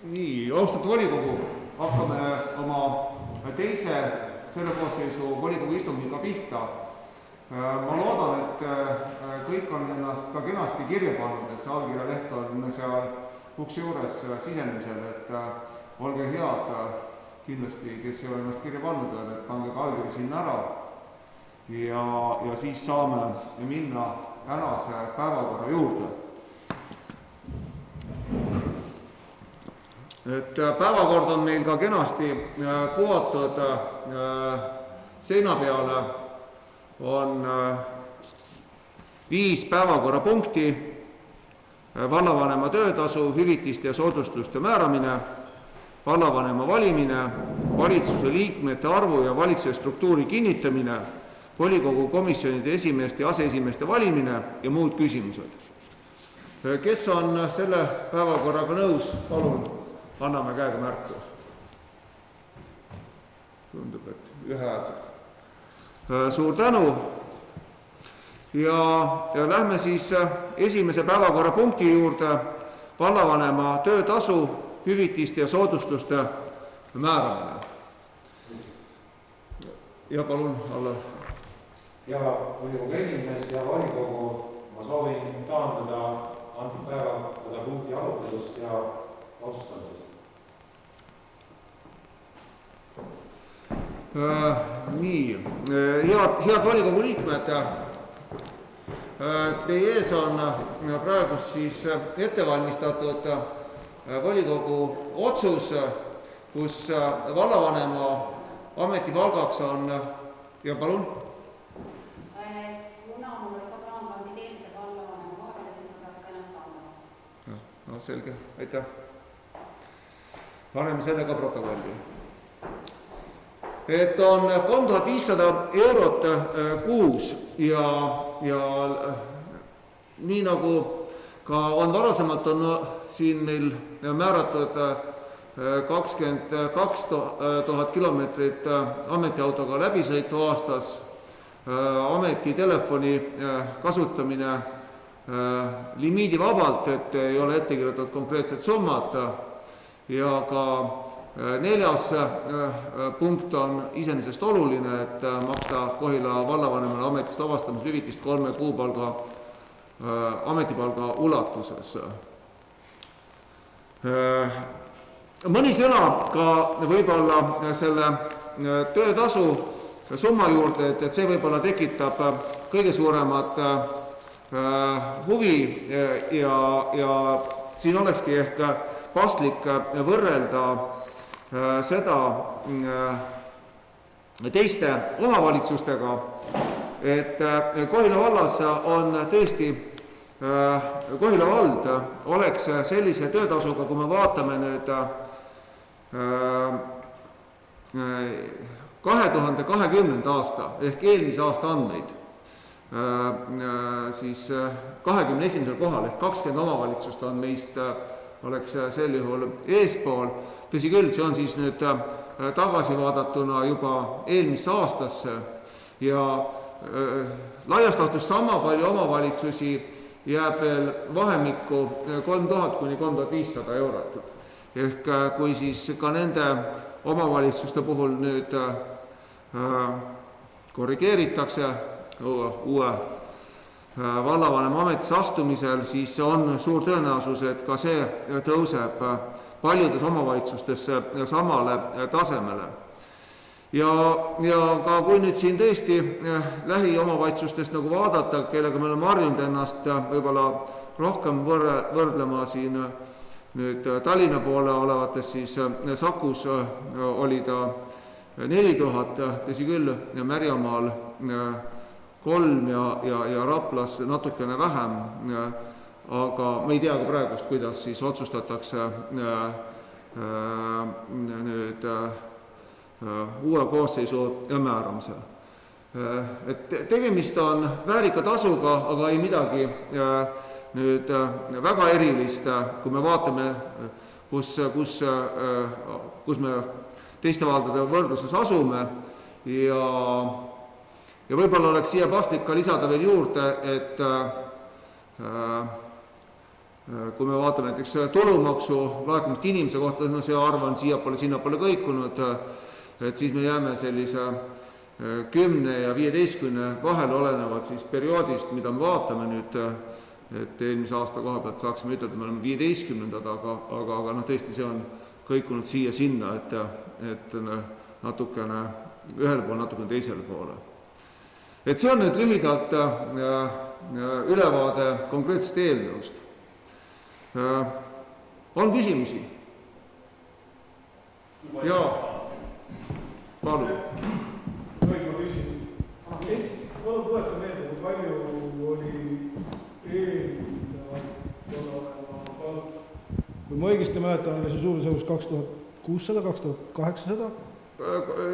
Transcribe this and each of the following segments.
Nii, austatud volikogu, hakkame oma teise selle koosseisu volikogu istungiga pihta. Ma loodan, et kõik on ennast ka kenasti kirja pannud, et see allkirjaleht on seal ukse juures sisenemisel, et olge head kindlasti, kes ei ole ennast kirja pannud, et pange ka allkiri sinna ära ja siis saame minna tänase päevakorra juurde. Et päevakord on meil ka kenasti kuvatud seina peale, on 5 päevakorrapunkti: vallavanema töötasu, hüvitiste ja soodustuste määramine, vallavanema valimine, valitsuse liikmete arvu ja valitsuse struktuuri kinnitamine, volikogu komisjonide esimeeste ja aseesimeeste valimine ja muud küsimused. Kes on selle päevakorraga nõus, palun? Anname käega märku. Tundub, et ühehäälselt. Suur tänu. Ja lähme siis esimese päevakorrapunkti juurde: vallavanema töötasu, hüvitiste ja soodustuste määramine. Ja palun, Alla. Ja volikogu esimees ja volikogu, ma soovin taanduda antud päevakorrapunkti arutelust ja otsustamisest. Nii, head volikogu liikmed, teie ees on praegu siis ettevalmistatud volikogu otsus, kus vallavanema ametipalgaks on, ja palun? Kuna mul ka plaan kandideerida vallavanema kohale, siis ma peaks ka ennast taandama. No selge, aitäh. Paneme selle ka protokolli. Et on 3500 eurot kuus ja nii nagu ka on varasemalt on siin meil määratud 22 000 kilomeetrit ametiautoga läbisõitu aastas, ametitelefoni kasutamine limiidivabalt, et ei ole ette kirjutatud konkreetset summat, ja ka 4. punkt on iseenesest oluline, et maksta Kohila vallavanemale ametist vabastamise hüvitist 3 kuupalga ametipalga ulatuses. Mõni sõna ka võib-olla selle töötasu summa juurde, et see võib-olla tekitab kõige suuremat huvi ja siin olekski ehk paslik võrrelda seda teiste omavalitsustega, et Kohila vallas on tõesti, Kohila vald oleks sellise töötasuga, kui me vaatame nüüd 2020. aasta ehk eelmise aasta andmeid, siis 21. kohal ehk 20 omavalitsust on meist, oleks sel juhul eespool. Tõsi küll, see on siis nüüd tagasi vaadatuna juba eelmisse aastasse ja laiast laastus sama palju omavalitsusi jääb veel vahemikku 3000 kuni 3500 eurot. Ehk kui siis ka nende omavalitsuste puhul nüüd korrigeeritakse uue vallavanema ametisse astumisel, siis on suur tõenäosus, et ka see tõuseb paljudes omavalitsustes samale tasemele. Ja ka kui nüüd siin tõesti lähiomavalitsustest nagu vaadata, kellega me oleme harjunud ennast võib-olla rohkem võrdlema siin nüüd Tallinna poole olevates, siis Sakus oli ta 4000, tõsi küll, Märjamaal 3 ja Raplas natukene vähem, aga me ei tea ka praegust, kuidas siis otsustatakse nüüd uue koosseisu määramisel. Et tegemist on väärika tasuga, aga ei midagi nüüd väga erilist, kui me vaatame, kus me teiste valdade võrdluses asume ja võib-olla oleks siia paslik ka lisada veel juurde, et kui me vaatame näiteks tulumaksu laekumist inimese kohta, no see arv on siiapoole, sinnapoole kõikunud, et siis me jääme sellise 10 ja 15 vahel olenevad siis perioodist, mida me vaatame nüüd, et eelmise aasta koha pealt saaksime ütelda, me oleme 15, aga noh, tõesti see on kõikunud siia-sinna, et natukene ühele poole, natukene teisele poole. Et see on nüüd lühidalt ülevaade konkreetsest eelnõust. On küsimusi? Jaa, palun. Ma küsin, palun tuleta meelde, kui palju oli kui ma õigesti mäletan, oli see suurusjärgus 2600, 2800?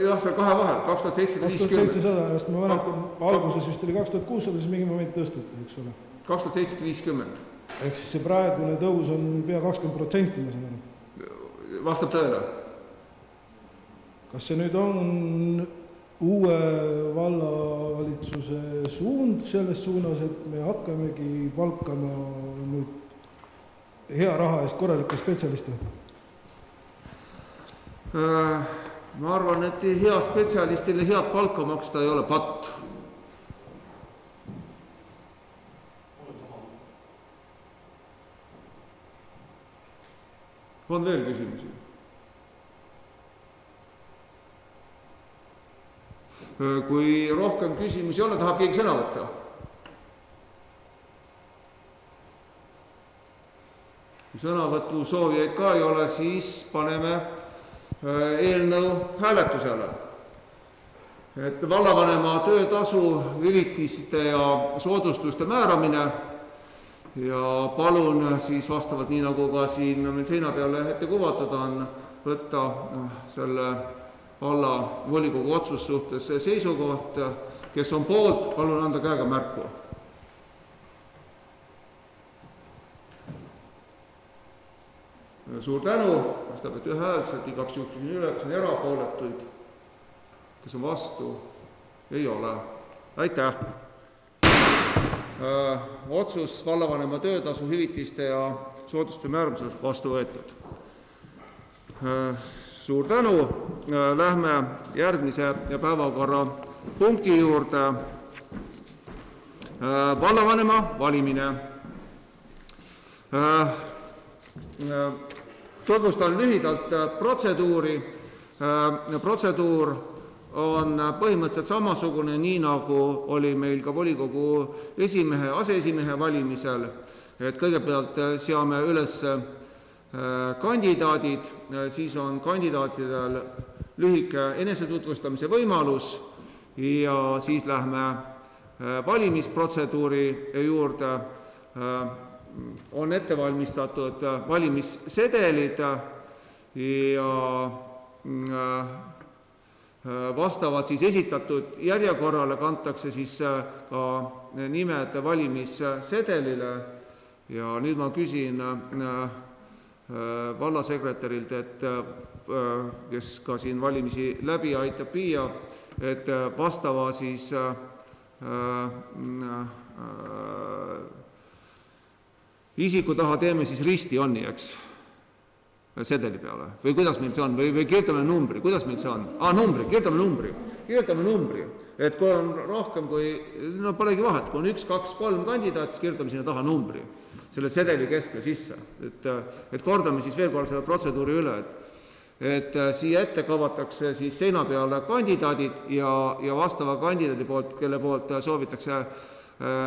Jah, see kahe vahel, 2750. 2700, sest ma mäletan, alguses vist oli 2600, siis mingi moment tõsteti, eks ole. 2750. Ehk siis see praegune tõus on pea 20%, ma saan aru. Vastab tõele. Kas see nüüd on uue vallavalitsuse suund selles suunas, et me hakkamegi palkama nüüd hea raha eest korralikke spetsialiste? Ma arvan, et hea spetsialistile head palka maksta ei ole patt. On veel küsimusi? Kui rohkem küsimusi ei ole, tahab keegi sõna võtta? Kui sõnavõtu soovijaid ka ei ole, siis paneme eelnõu hääletusele. Et vallavanema töötasu, hüvitiste ja soodustuste määramine ja palun siis vastavalt nii nagu ka siin meil seina peale ette kuvatud on, võtta selle valla volikogu otsus suhtes seisukoht, kes on poolt, palun anda käega märku. Suur tänu, vastab, et ühehäälselt, igaks juhtusin üle, kes on erapooletuid, kes on vastu, ei ole. Aitäh! Otsus vallavanema töötasu, hüvitiste ja soodustuste määramises vastu võetud. Suur tänu! Lähme järgmise päevakorra punkti juurde. Vallavanema valimine. Tutvustan lühidalt protseduuri. Protseduur on põhimõtteliselt samasugune, nii nagu oli meil ka volikogu esimehe, aseesimehe valimisel. Et kõigepealt seame üles kandidaadid, siis on kandidaatidel lühike enesetutvustamise võimalus ja siis lähme valimisprotseduuri juurde. On ette valmistatud valimissedelid ja vastavalt siis esitatud järjekorrale kantakse siis ka nimed valimissedelile ja nüüd ma küsin vallasekretärilt, et kes ka siin valimisi läbi aitab viia, et vastava siis isiku taha teeme siis risti onni, eks? Sedeli peale. Või kuidas meil see on? Või kirjutame numbri? Kuidas meil see on? Numbri. Kirjutame numbri. Et kui on rohkem kui, no polegi vahet, kui on 1, 2, 3 kandidaat, siis kirjutame sinna taha numbri. Selle sedeli keskle sisse. Et kordame siis veel kord selle protseduuri üle, et siia ette kavatakse siis seina peale kandidaadid ja vastava kandidaadi poolt, kelle poolt soovitakse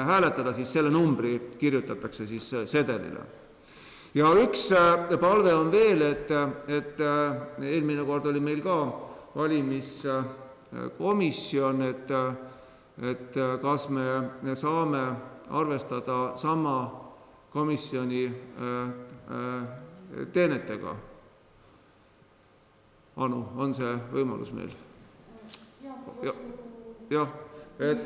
hääletada, siis selle numbri kirjutatakse siis sedelile. Ja üks palve on veel, et eelmine kord oli meil ka valimiskomisjon, et kas me saame arvestada sama komisjoni teenetega. Anu, on see võimalus meil? Jah, et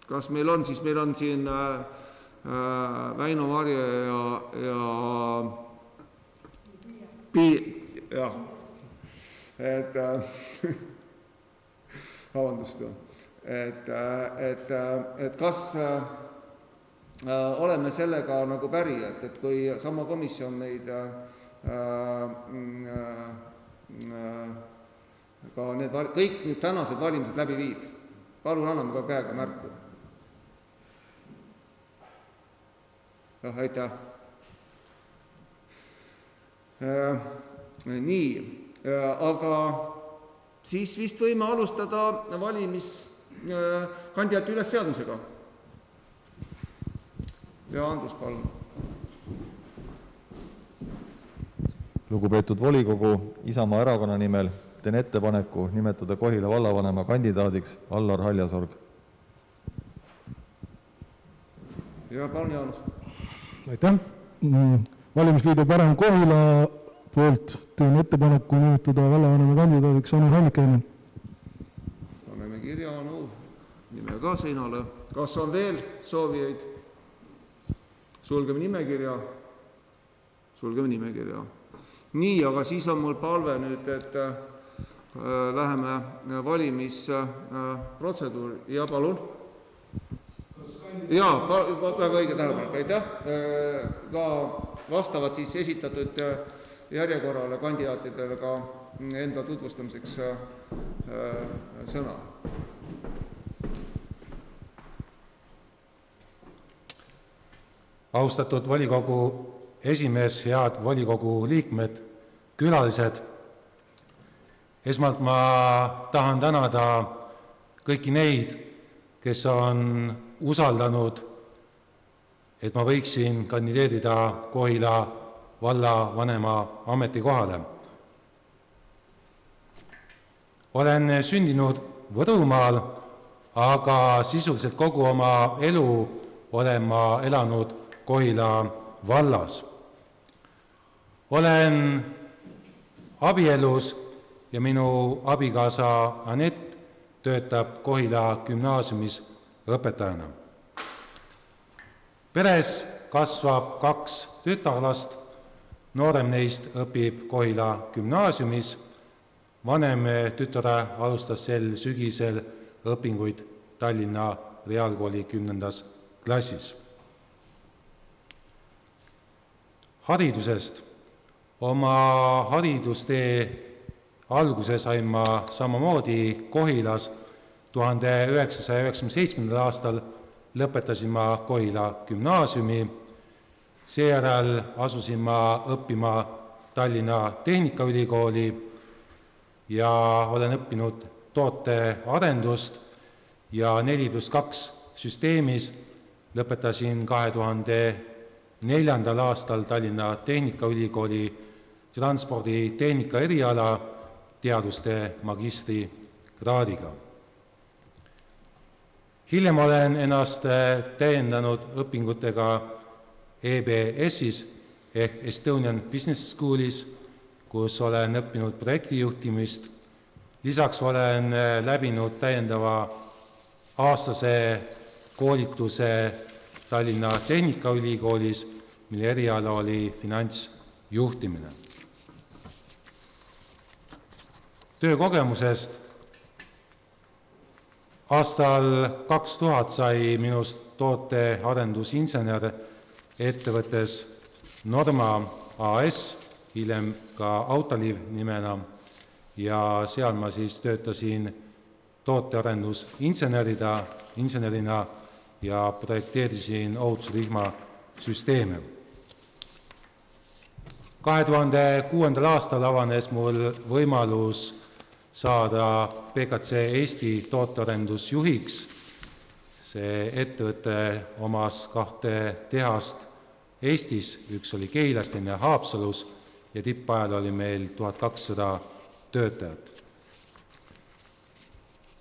kas meil on, siis meil on siin Väino Marje ja et vabandust, et kas oleme sellega nagu päri, et kui sama komisjon neid ka kõik nüüd tänased valimised läbi viib. Palun anname ka käega märku. Aitäh. Nii, aga siis vist võime alustada valimiskandidaati ülesseadmisega. Ja Andrus, palun. Lugupeetud volikogu, Isamaa erakonna nimel teen ettepaneku nimetada Kohila vallavanema kandidaadiks Allar Haljasorg. Ja palun, Jaanus. Aitäh. Valimisliidu Parem Kohila poolt teen ettepaneku nimetada vallavanema kandidaadiks Anu Hallikainen. Paneme kirja Anu nime ka seinale. Kas on veel soovijaid? Sulgeme nimekirja. Nii, aga siis on mul palve nüüd, et läheme valimisprotseduuri. Ja palun. Jaa, väga õige tähelepanek, aitäh. Ka vastavad siis esitatud järjekorrale kandidaatidele ka enda tutvustamiseks sõna. Austatud volikogu esimees, head volikogu liikmed, külalised. Esmalt ma tahan tänada kõiki neid, kes on usaldanud, et ma võiksin kandideerida Kohila vallavanema ametikohale. Olen sündinud Võrumaal, aga sisuliselt kogu oma elu olen ma elanud Kohila vallas. Olen abielus ja minu abikaasa Anett töötab Kohila gümnaasiumis õpetajana. Peres kasvab 2 tütarlast, noorem neist õpib Kohila gümnaasiumis, vanem tütar alustas sel sügisel õpinguid Tallinna Reaalkooli 10. klassis. Haridusest. Oma haridustee alguse sain ma samamoodi Kohilas. 1997. aastal lõpetasin ma Kohila gümnaasiumi. Seejärel asusin ma õppima Tallinna Tehnikaülikooli ja olen õppinud tootearendust ja 4+2 süsteemis lõpetasin 2004. aastal Tallinna Tehnikaülikooli transporditehnika eriala teaduste magistrikraadiga. Hiljem olen ennast täiendanud õpingutega EBS-is ehk Estonian Business Schoolis, kus olen õppinud projektijuhtimist. Lisaks olen läbinud täiendava aastase koolituse Tallinna Tehnikaülikoolis, mille eriala oli finantsjuhtimine. Töökogemusest. Aastal 2000 sai minust tootearendusinsener ettevõttes Norma AS, hiljem ka Autoliv nimena, ja seal ma siis töötasin tootearendusinsenerina ja projekteerisin ohutusrühma süsteeme. 2006. aastal avanes mul võimalus saada PKC Eesti tootearendusjuhiks. See ettevõte omas 2 tehast Eestis, üks oli Keilas, teine Haapsalus ja tippajal oli meil 1200 töötajat.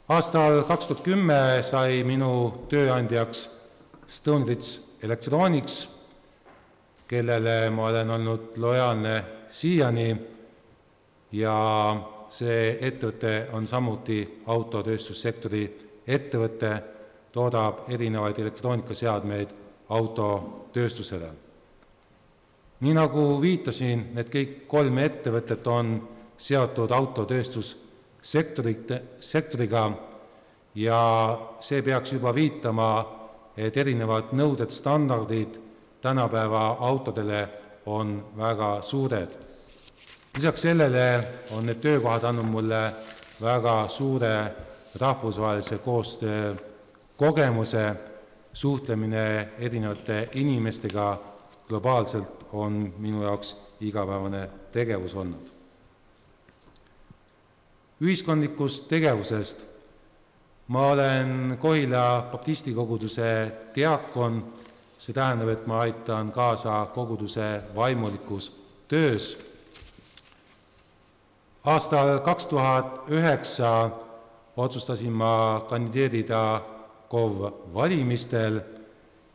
Aastal 2010 sai minu tööandjaks Stoneridge Electronics, kellele ma olen olnud lojaalne siiani ja see ettevõte on samuti autotööstussektori ettevõte, toodab erinevaid elektroonikaseadmeid autotööstusele. Nii nagu viitasin, need kõik 3 ettevõtet on seotud autotööstussektoriga ja see peaks juba viitama, et erinevad nõuded, standardid tänapäeva autodele on väga suured. Lisaks sellele on need töökohad andnud mulle väga suure rahvusvahelise koostöö kogemuse, suhtlemine erinevate inimestega globaalselt on minu jaoks igapäevane tegevus olnud. Ühiskondlikust tegevusest. Ma olen Kohila baptisti koguduse diakon, see tähendab, et ma aitan kaasa koguduse vaimulikus töös. Aastal 2009 otsustasin ma kandideerida KOV valimistel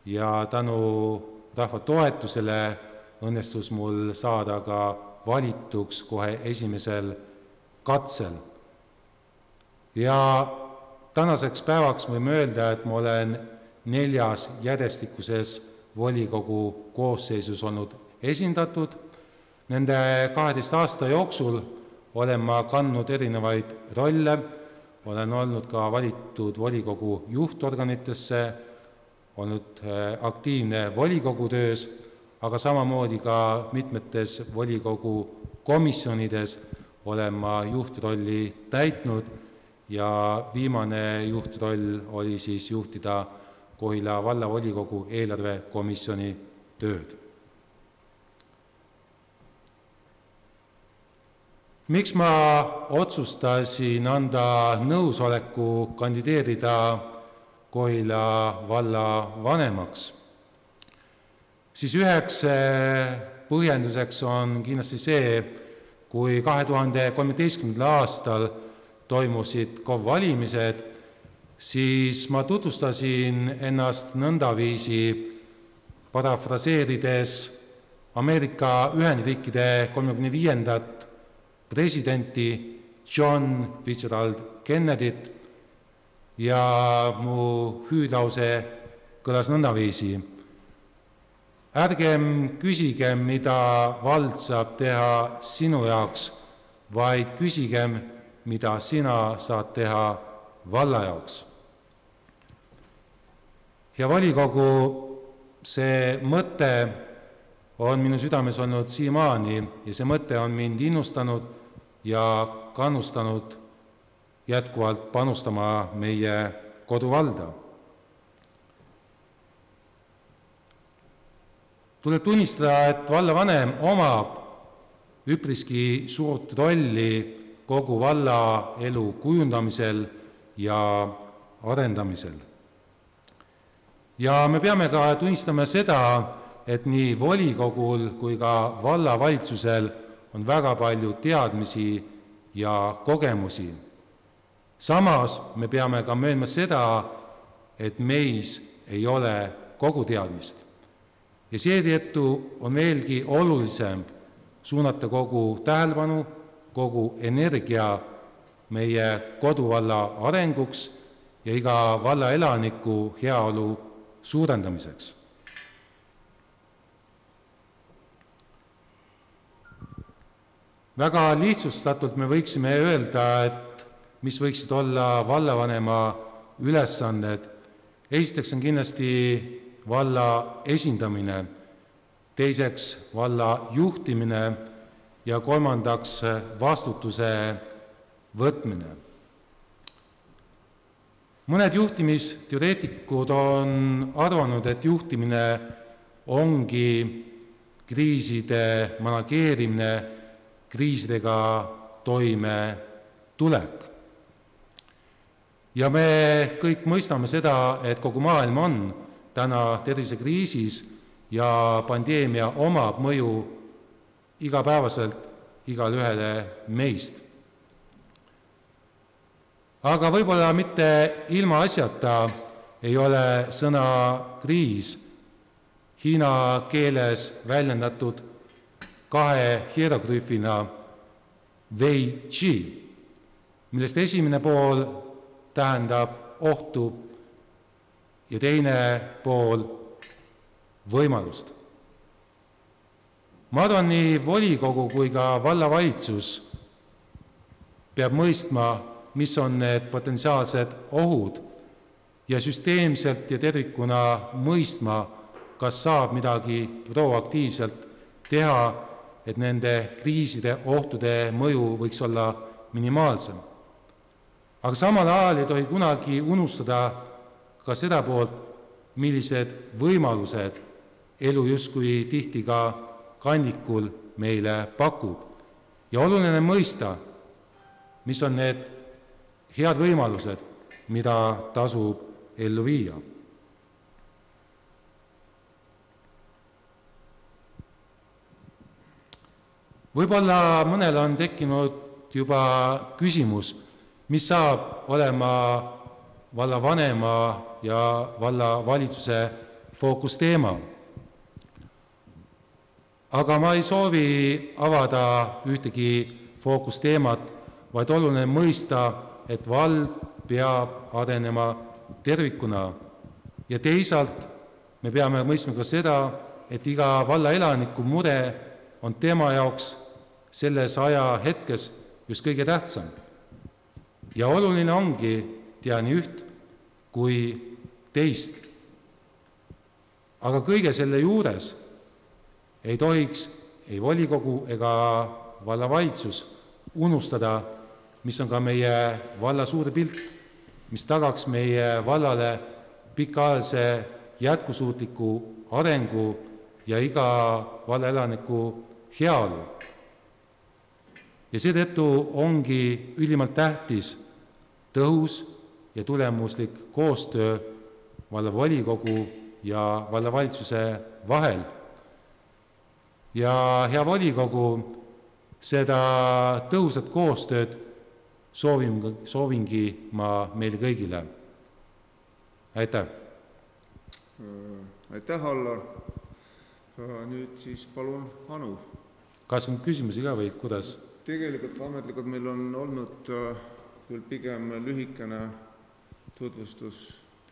ja tänu rahva toetusele õnnestus mul saada ka valituks kohe esimesel katsel. Ja tänaseks päevaks võime öelda, et ma olen 4 järjestikuses volikogu koosseisus olnud esindatud. Nende 12 aasta jooksul olen ma kandnud erinevaid rolle, olen olnud ka valitud volikogu juhtorganitesse, olnud aktiivne volikogu töös, aga samamoodi ka mitmetes volikogu komisjonides olen ma juhtrolli täitnud ja viimane juhtroll oli siis juhtida Kohila vallavolikogu eelarvekomisjoni tööd. Miks ma otsustasin anda nõusoleku kandideerida Kohila valla vanemaks? Siis üheks põhjenduseks on kindlasti see, kui 2013. aastal toimusid KOV valimised, siis ma tutvustasin ennast nõndaviisi parafraseerides Ameerika Ühendriikide 35. presidenti John Fitzgerald Kennedyt ja mu hüüdlause kõlas nõndaviisi. Ärgem küsigem, mida vald saab teha sinu jaoks, vaid küsigem, mida sina saad teha valla jaoks. Ja volikogu, see mõte on minu südames olnud siiamaani ja see mõte on mind innustanud ja kannustanud jätkuvalt panustama meie koduvalda. Tuleb tunnistada, et vallavanem omab üpriski suurt rolli kogu valla elu kujundamisel ja arendamisel. Ja me peame ka tunnistama seda, et nii volikogul kui ka vallavalitsusel on väga palju teadmisi ja kogemusi. Samas me peame ka möönma seda, et meis ei ole kogu teadmist. Ja seetõttu on veelgi olulisem suunata kogu tähelepanu, kogu energia meie koduvalla arenguks ja iga valla elaniku heaolu suurendamiseks. Väga lihtsustatult me võiksime öelda, et mis võiksid olla vallavanema ülesanded. Esiteks on kindlasti valla esindamine, teiseks valla juhtimine ja kolmandaks vastutuse võtmine. Mõned juhtimisteoreetikud on arvanud, et juhtimine ongi kriiside manageerimine, kriisidega toime tulek. Ja me kõik mõistame seda, et kogu maailm on täna tervisekriisis ja pandeemia omab mõju igapäevaselt igale ühele meist. Aga võib-olla mitte ilma asjata ei ole sõna kriis hiina keeles väljendatud 2 hieroglüüfina Wei Qi, millest esimene pool tähendab ohtu ja teine pool võimalust. Ma arvan, nii volikogu kui ka vallavalitsus peab mõistma, mis on need potentsiaalsed ohud ja süsteemselt ja tervikuna mõistma, kas saab midagi proaktiivselt teha, et nende kriiside, ohtude mõju võiks olla minimaalsem. Aga samal ajal ei tohi kunagi unustada ka seda poolt, millised võimalused elu justkui tihti ka kandikul meile pakub. Ja oluline mõista, mis on need head võimalused, mida tasub ellu viia. Võib-olla mõnel on tekkinud juba küsimus, mis saab olema vallavanema ja vallavalitsuse fookusteema. Aga ma ei soovi avada ühtegi fookusteemat, vaid oluline mõista, et vald peab arenema tervikuna ja teisalt me peame mõistma ka seda, et iga valla elaniku mure on tema jaoks selles ajahetkes just kõige tähtsam. Ja oluline ongi teha nii üht kui teist. Aga kõige selle juures ei tohiks ei volikogu ega vallavalitsus unustada, mis on ka meie valla suur pilt, mis tagaks meie vallale pikaajalise jätkusuutliku arengu ja iga valla elaniku heaolu. Ja seetõttu ongi ülimalt tähtis tõhus ja tulemuslik koostöö vallavolikogu ja vallavalitsuse vahel. Ja hea volikogu, seda tõhusat koostööd soovingi ma meile kõigile. Aitäh! Aitäh, Allar! Nüüd siis palun Anu. Kas on küsimusi ka või kuidas? Tegelikult ametlikult meil on olnud küll pigem lühikene tutvustus,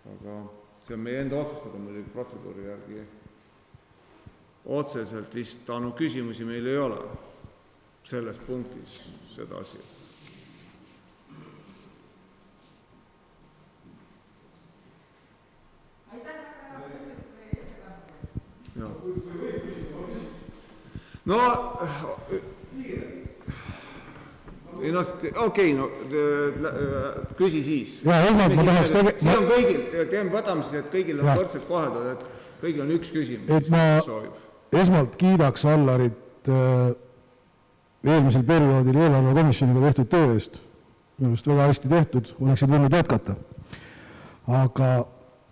aga see on meie enda otsustada, meil protseduuri järgi otseselt vist Anu küsimusi meil ei ole selles punktis sedasi. No, okei, küsi siis. Siin on kõigil, võtame siis, et kõigil on võrdselt koheldud, et kõigil on üks küsimus. Et ma esmalt kiidaks Allarit eelmisel perioodil eelarvekomisjoniga tehtud töö eest. Minu arust väga hästi tehtud, oleksid võinud jätkata. Aga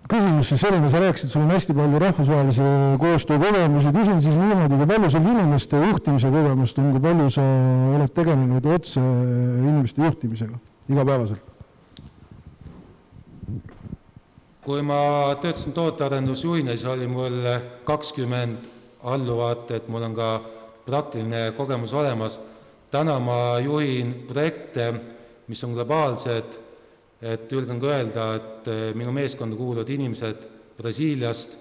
küsimus siis selline, sa rääkisid, sul on hästi palju rahvusvahelise koostöö kogemusi, küsin siis niimoodi, kui palju sul inimeste juhtimise kogemust on, kui palju sa oled tegelenud otse inimeste juhtimisega igapäevaselt? Kui ma töötasin tootearendusjuhina, siis oli mul 20 alluvat, et mul on ka praktiline kogemus olemas. Täna ma juhin projekte, mis on globaalsed, et julgen ka öelda, et minu meeskonda kuuluvad inimesed Brasiiliast,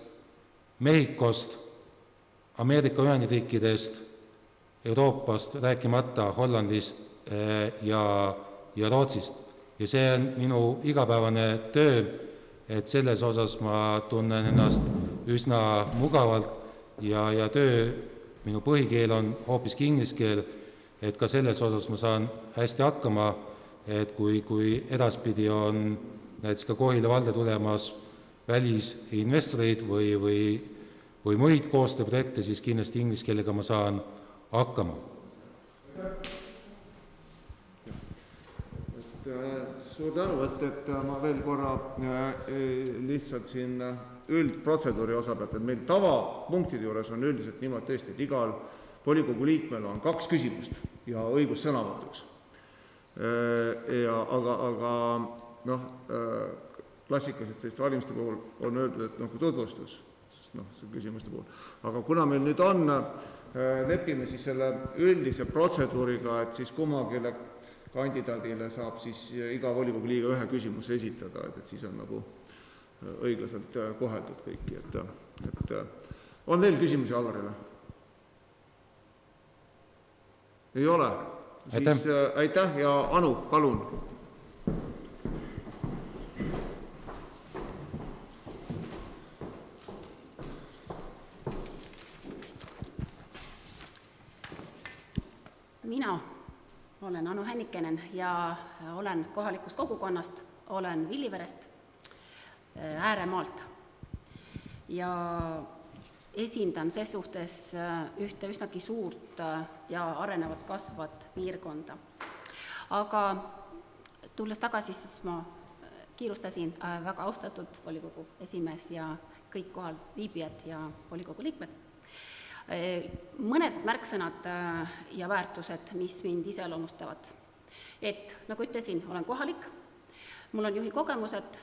Mehhikost, Ameerika Ühendriikidest, Euroopast, rääkimata Hollandist ja Rootsist. Ja see on minu igapäevane töö, et selles osas ma tunnen ennast üsna mugavalt ja töö, minu põhikeel on hoopiski inglise keel, et ka selles osas ma saan hästi hakkama, et kui edaspidi on näiteks ka Kohila valda tulemas välisinvestoreid või muid koostööprojekte, siis kindlasti inglise keelega ma saan hakkama. Suur tänu, et ma veel korra lihtsalt siin üldprotseduuri osa pealt, et meil tavapunktide juures on üldiselt niimoodi tõesti, et igal volikogu liikmel on 2 küsimust ja õigus sõnavõtuks. Aga klassikaliselt selliste valimiste puhul on öeldud, et kui tutvustus, see küsimuste puhul. Aga kuna meil nüüd on, lepime siis selle üldise protseduuriga, et siis kummagile kandidaadile saab siis iga volikogu liige ühe küsimuse esitada, et siis on nagu õiglaselt koheldud kõiki. Et on veel küsimusi Allarile? Ei ole? Siis aitäh ja Anu, palun. Mina olen Anu Hännikenen ja olen kohalikust kogukonnast, olen Villiverest, ääremaalt ja esindan ses suhtes ühte üsnagi suurt ja arenevat kasvavat piirkonda. Aga tulles tagasi, siis ma kiirustasin väga austatud volikogu esimees ja kõik kohal viibijad ja volikogu liikmed. Mõned märksõnad ja väärtused, mis mind iseloomustavad. Et, nagu ütlesin, olen kohalik, mul on juhi kogemused,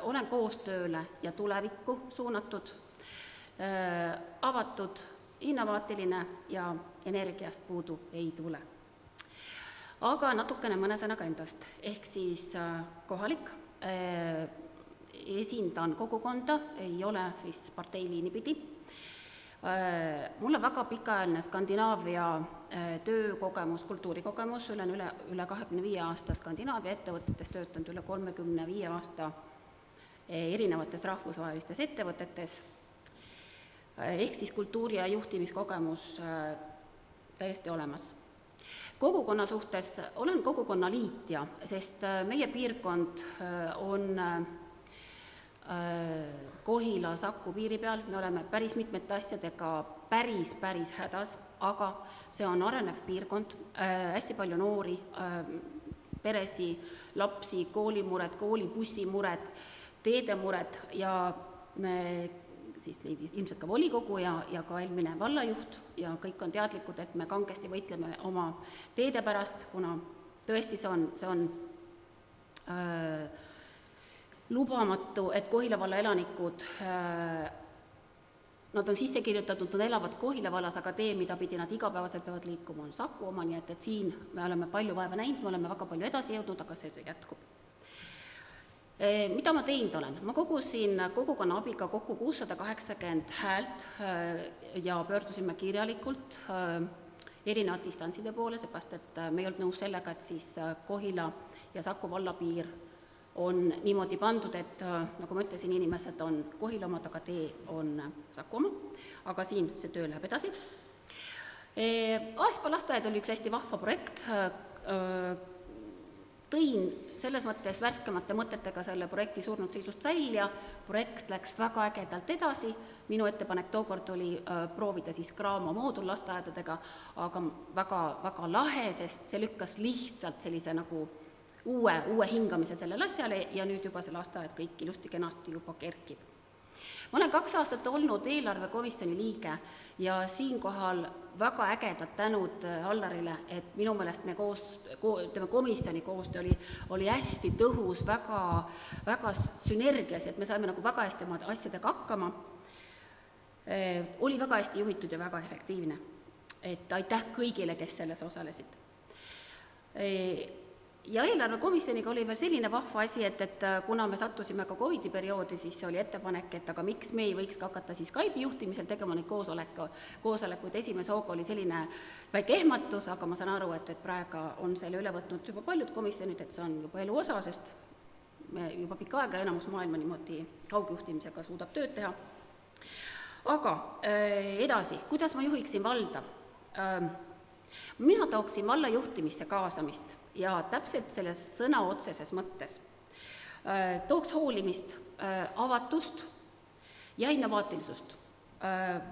olen koostööle ja tulevikku suunatud, avatud, innovaatiline ja energiast puudu ei tule. Aga natukene mõne sõnaga endast, ehk siis kohalik, esindan kogukonda, ei ole siis parteiliini pidi. Mul on väga pikaajaline Skandinaavia töökogemus, kultuurikogemus, olen üle 25 aasta Skandinaavia ettevõtetes töötanud, üle 35 aasta erinevates rahvusvahelistes ettevõtetes, ehk siis kultuuri- ja juhtimiskogemus täiesti olemas. Kogukonna suhtes olen kogukonna liitja, sest meie piirkond on Kohila Saku piiri peal, me oleme päris mitmete asjadega päris hädas, aga see on arenev piirkond, hästi palju noori, peresi, lapsi, koolimured, koolibussimured, teedemured ja me siis ilmselt ka volikogu ja ka eelmine vallajuht ja kõik on teadlikud, et me kangesti võitleme oma teede pärast, kuna tõesti see on lubamatu, et Kohila valla elanikud, nad on sisse kirjutatud, nad elavad Kohila vallas, aga tee, mida pidi nad igapäevaselt peavad liikuma, on Saku oma, nii et siin me oleme palju vaeva näinud, me oleme väga palju edasi jõudnud, aga see jätkub. Mida ma teinud olen? Ma kogusin kogukonna abiga kokku 680 häält ja pöördusime kirjalikult erinevate instantside poole, seepärast, et me ei olnud nõus sellega, et siis Kohila ja Saku vallapiir on niimoodi pandud, et nagu ma ütlesin, inimesed on Kohila omad, aga tee on Saku oma, aga siin see töö läheb edasi. Aaspa lasteaed oli üks hästi vahva projekt, tõin selles mõttes värskemate mõtetega selle projekti surnud seisust välja, projekt läks väga ägedalt edasi, minu ettepanek tookord oli proovida siis Graamo moodullasteaedadega, aga väga lahe, sest see lükkas lihtsalt sellise nagu uue hingamise sellele asjale ja nüüd juba see lasteaed kõik ilusti kenasti juba kerkib. Ma olen 2 aastat olnud eelarvekomisjoni liige ja siinkohal väga ägedad tänud Allarile, et minu meelest me komisjoni koostöö oli hästi tõhus, väga sünergias, et me saime nagu väga hästi oma asjadega hakkama. Oli väga hästi juhitud ja väga efektiivne. Et aitäh kõigile, kes selles osalesid. Ja eelarvekomisjoniga oli veel selline vahva asi, et kuna me sattusime ka COVID-i perioodi, siis oli ettepanek, et aga miks me ei võiks hakata siis Skype'i juhtimisel tegema neid koosolekuid. Esimese hooga oli selline väike ehmatus, aga ma saan aru, et praegu on selle üle võtnud juba paljud komisjonid, et see on juba elu osa, sest me juba pikka aega enamus maailma niimoodi kaugjuhtimisega suudab tööd teha. Aga edasi, kuidas ma juhiksin valda? Mina tooksin valla juhtimisse kaasamist ja täpselt selles sõna otseses mõttes. Tooks hoolimist, avatust ja innovaatilisust.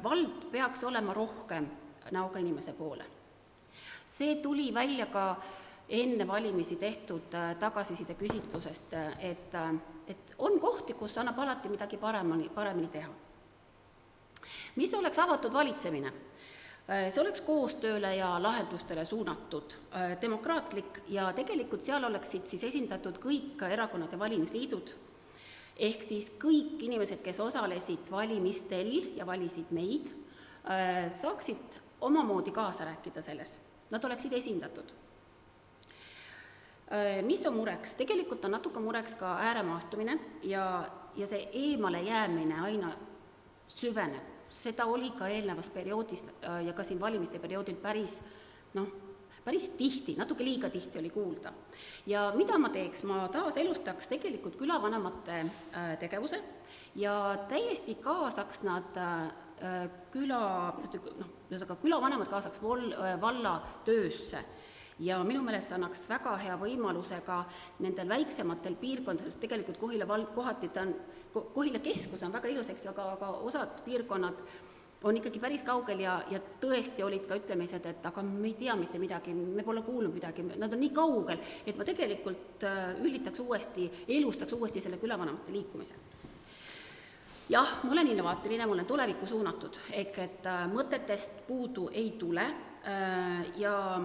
Vald peaks olema rohkem näoga inimese poole. See tuli välja ka enne valimisi tehtud tagasiside küsitlusest, et on kohti, kus annab alati midagi paremini teha. Mis oleks avatud valitsemine? See oleks koostööle ja lahendustele suunatud, demokraatlik ja tegelikult seal oleksid siis esindatud kõik erakonnad ja valimisliidud, ehk siis kõik inimesed, kes osalesid valimistel ja valisid meid, saaksid omamoodi kaasa rääkida selles. Nad oleksid esindatud. Mis on mureks? Tegelikult on natuke mureks ka ääremaastumine ja see eemale jäämine aina süveneb. Seda oli ka eelnevas perioodis ja ka siin valimiste perioodil päris tihti, natuke liiga tihti oli kuulda. Ja mida ma teeks? Ma taas elustaks tegelikult külavanemate tegevuse ja täiesti kaasaks nad külavanemad kaasaks valla töösse ja minu meelest see annaks väga hea võimaluse ka nendel väiksematel piirkondades, tegelikult Kohila vald kohati Kohila keskus on väga ilus, eks ju, aga osad piirkonnad on ikkagi päris kaugel ja tõesti olid ka ütlemised, et aga me ei tea mitte midagi, me pole kuulnud midagi, nad on nii kaugel, et ma tegelikult elustaks uuesti selle külavanemate liikumise. Jah, ma olen innovaatiline, ma olen tulevikku suunatud, et mõtetest puudu ei tule ja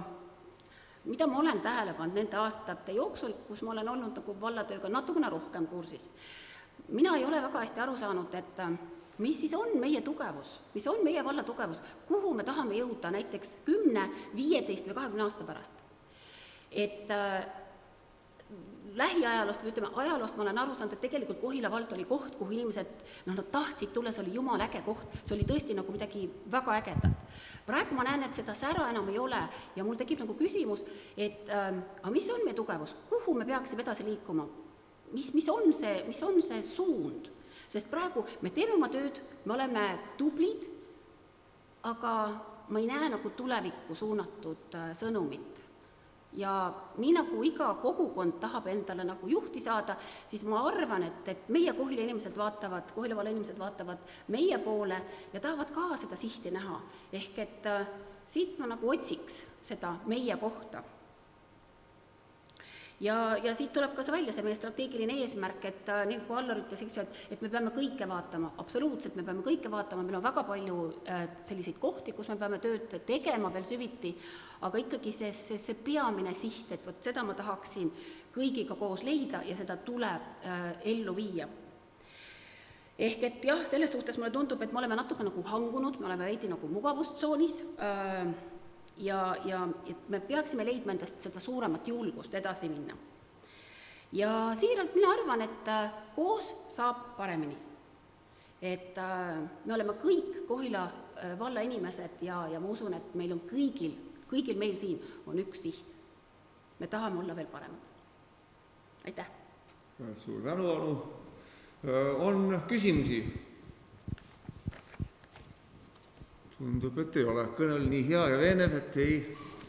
mida ma olen tähele pannud nende aastate jooksul, kus ma olen olnud nagu vallatööga natukene rohkem kursis. Mina ei ole väga hästi aru saanud, et mis siis on meie tugevus, mis on meie valla tugevus, kuhu me tahame jõuda näiteks 10, 15 või 20 aasta pärast. Et lähiajaloost või ütleme, ajaloost ma olen aru saanud, et tegelikult Kohila vald oli koht, kuhu inimesed, nad tahtsid tulla, see oli jumal äge koht, see oli tõesti nagu midagi väga ägedat. Praegu ma näen, et seda sära enam ei ole ja mul tekib nagu küsimus, et aga mis on meie tugevus, kuhu me peaksime edasi liikuma, mis on see suund, sest praegu me teeme oma tööd, me oleme tublid, aga ma ei näe nagu tulevikku suunatud sõnumit. Ja nii nagu iga kogukond tahab endale nagu juhti saada, siis ma arvan, et meie Kohila valla inimesed vaatavad meie poole ja tahavad ka seda sihti näha. Ehk et siit ma nagu otsiks seda meie kohta. Ja siit tuleb ka see välja, see meie strateegiline eesmärk, et nii kui Allar ütles, et me peame kõike vaatama, absoluutselt me peame kõike vaatama, meil on väga palju selliseid kohti, kus me peame tööd tegema veel süviti, aga ikkagi see peamine siht, et võt seda ma tahaksin kõigiga koos leida ja seda tuleb ellu viia. Ehk et jah, selles suhtes mulle tundub, et me oleme natuke nagu hangunud, me oleme veidi nagu mugavustsoonis, ja et me peaksime leidma endast seda suuremat julgust edasi minna. Ja siiralt mina arvan, et koos saab paremini. Et me oleme kõik Kohila valla inimesed ja ma usun, et meil on kõigil meil siin on üks siht. Me tahame olla veel paremad. Aitäh! Suur tänu, Anu! On küsimusi? Tundub, et ei ole. Kõne oli nii hea ja veenev, et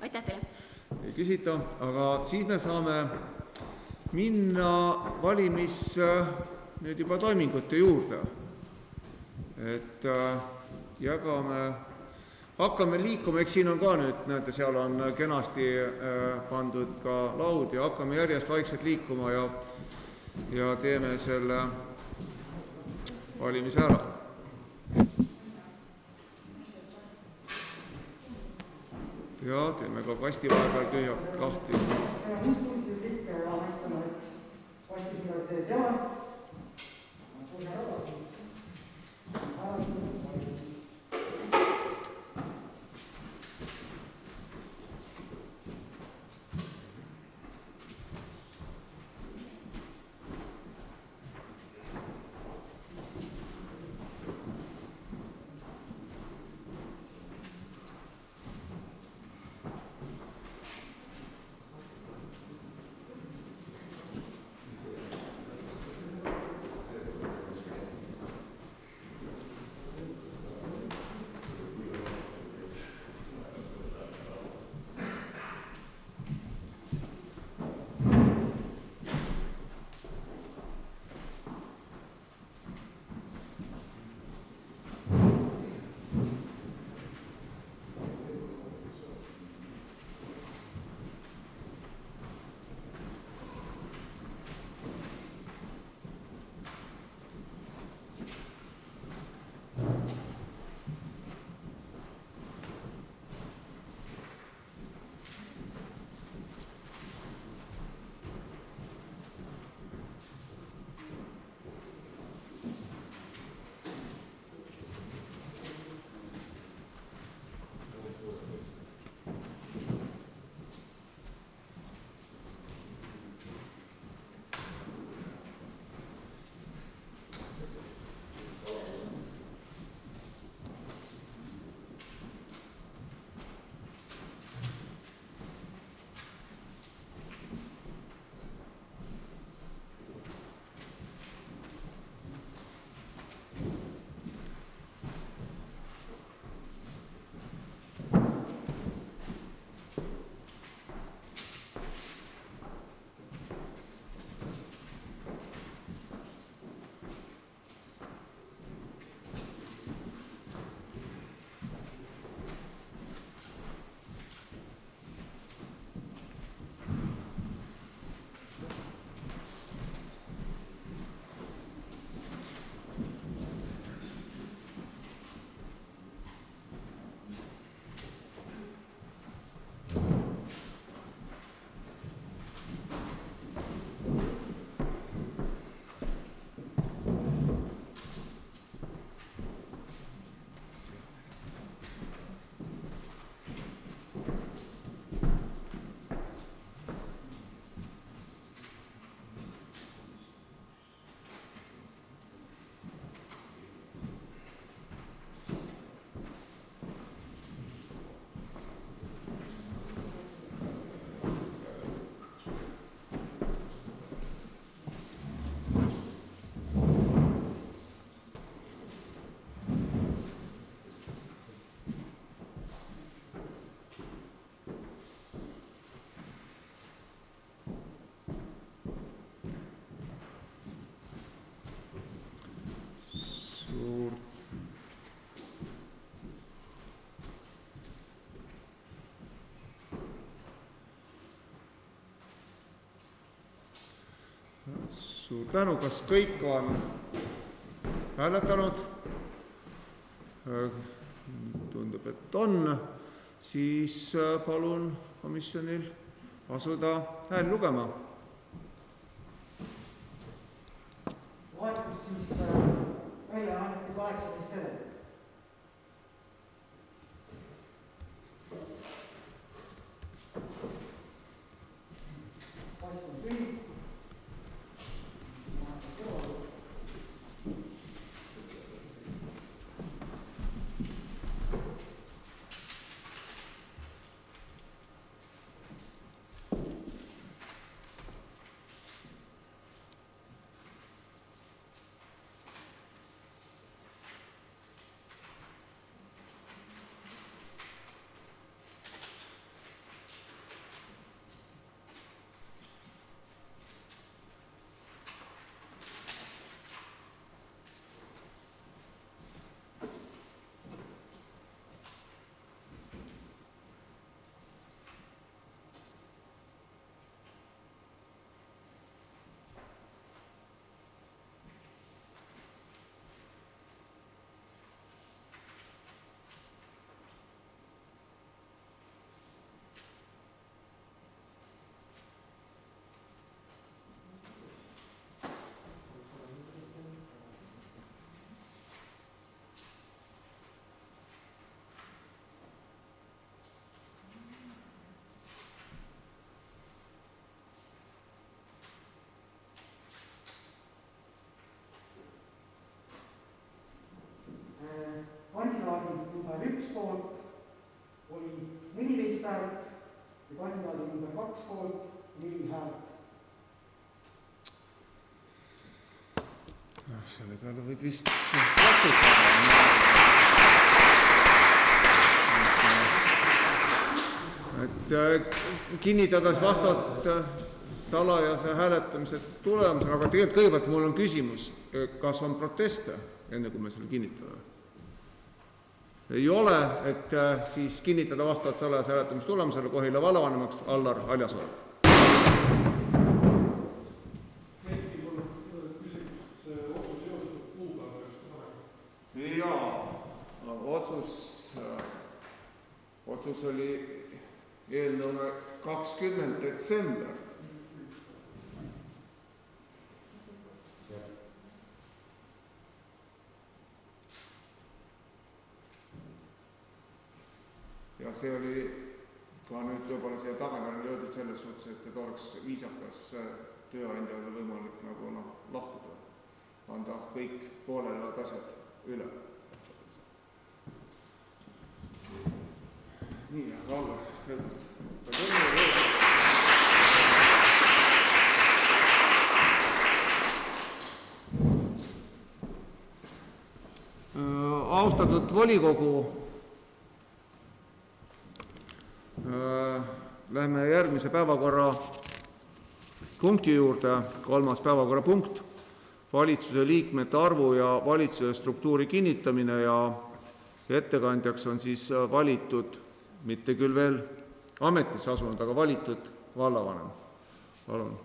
Aitäh teile! Ei küsita, aga siis me saame minna nüüd juba toimingute juurde. Et hakkame liikuma, eks siin on ka nüüd, näete, seal on kenasti pandud ka laud ja hakkame järjest vaikselt liikuma ja teeme selle valimise ära. Ja teeme ka kasti vahepeal tühjalt lahti. Suur tänu, kas kõik on hääletanud? Tundub, et on. Siis palun komisjonil asuda hääli lugema. Vahetus siis välja anneti 18 selet. Kandidaadil number 1 poolt oli 14 häält ja kandidaadil number 2 poolt 4 häält. Selle peale võib vist kinnitada vastavalt salajase hääletamise tulemusena, aga tegelikult kõigepealt mul on küsimus, kas on proteste, enne kui me selle kinnitame? Ei ole, et siis kinnitada vastavalt salajase hääletamise tulemusele Kohila vallavanemaks Allar Haljasoe. Otsus oli eelnõuna 20 detsember. Ja see oli ka nüüd võib-olla siia tagantjärele löödud selles suhtes, et oleks viisakas tööandjale võimalik nagu lahkuda, anda kõik poolelevad asjad üle. Nii, Allar, austatud volikogu, lähme järgmise päevakorra punkti juurde, 3. päevakorrapunkt, valitsuse liikmete arvu ja valitsuse struktuuri kinnitamine ja ettekandjaks on siis valitud, mitte küll veel ametisse asunud, aga valitud vallavanem. Palun.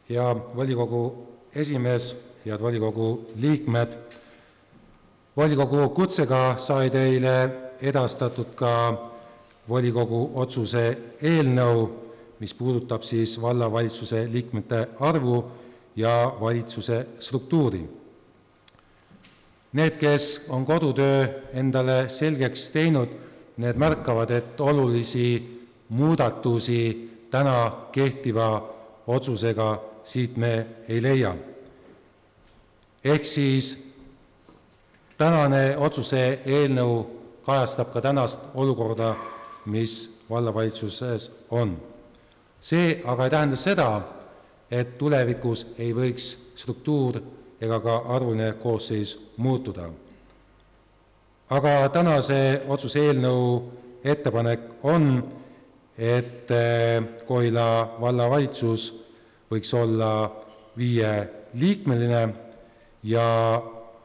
Ja volikogu esimees, head volikogu liikmed, volikogu kutsega sai teile edastatud ka volikogu otsuse eelnõu, mis puudutab siis vallavalitsuse liikmete arvu ja valitsuse struktuuri. Need, kes on kodutöö endale selgeks teinud, need märkavad, et olulisi muudatusi täna kehtiva otsusega siit me ei leia. Ehk siis tänane otsuse eelnõu kajastab ka tänast olukorda, mis vallavalitsuses on. See aga ei tähenda seda, et tulevikus ei võiks struktuur ega ka arvuline koosseis muutuda. Aga tänase otsuse eelnõu ettepanek on, et Kohila vallavalitsus võiks olla 5-liikmeline ja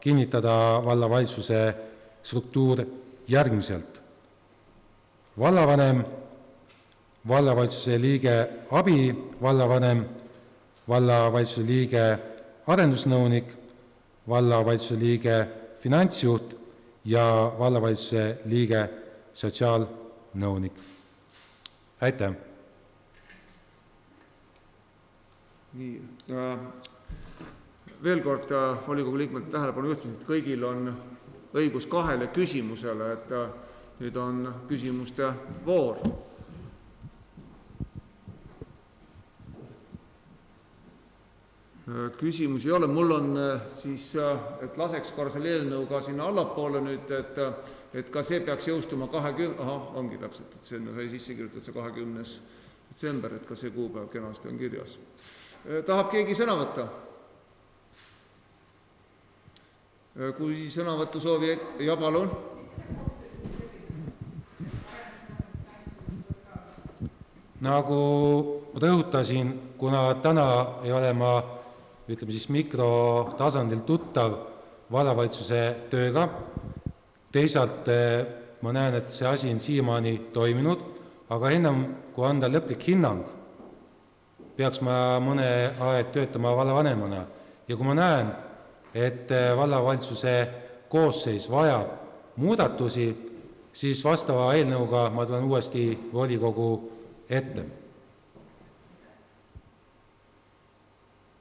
kinnitada vallavalitsuse struktuur järgmiselt. vallavanem, vallavalitsuse liige abivallavanem, vallavalitsuse liige arendusnõunik, vallavalitsuse liige finantsjuht ja vallavalitsuse liige sotsiaalnõunik. Aitäh! Nii, veel kord volikogu liikmete tähelepanu juhtimisest, et kõigil on õigus 2 küsimusele, et nüüd on küsimuste voor. Küsimusi ei ole, mul on siis, et laseks korra selle eelnõu ka sinna allapoole nüüd, et ka see peaks jõustuma 20, ongi täpselt, et sinna sai sisse kirjutatud see 20. detsember, et ka see kuupäev kenasti on kirjas. Tahab keegi sõna võtta? Kui sõnavõttu soovi, ja palun. Nagu rõhutasin, kuna täna ei ole ma, ütleme siis mikrotasandil tuttav vallavalitsuse tööga, teisalt ma näen, et see asi on siiamaani toiminud, aga ennem kui anda lõplik hinnang, peaks ma mõne aeg töötama vallavanemana ja kui ma näen, et vallavalitsuse koosseis vajab muudatusi, siis vastava eelnõuga ma tulen uuesti volikogu ette.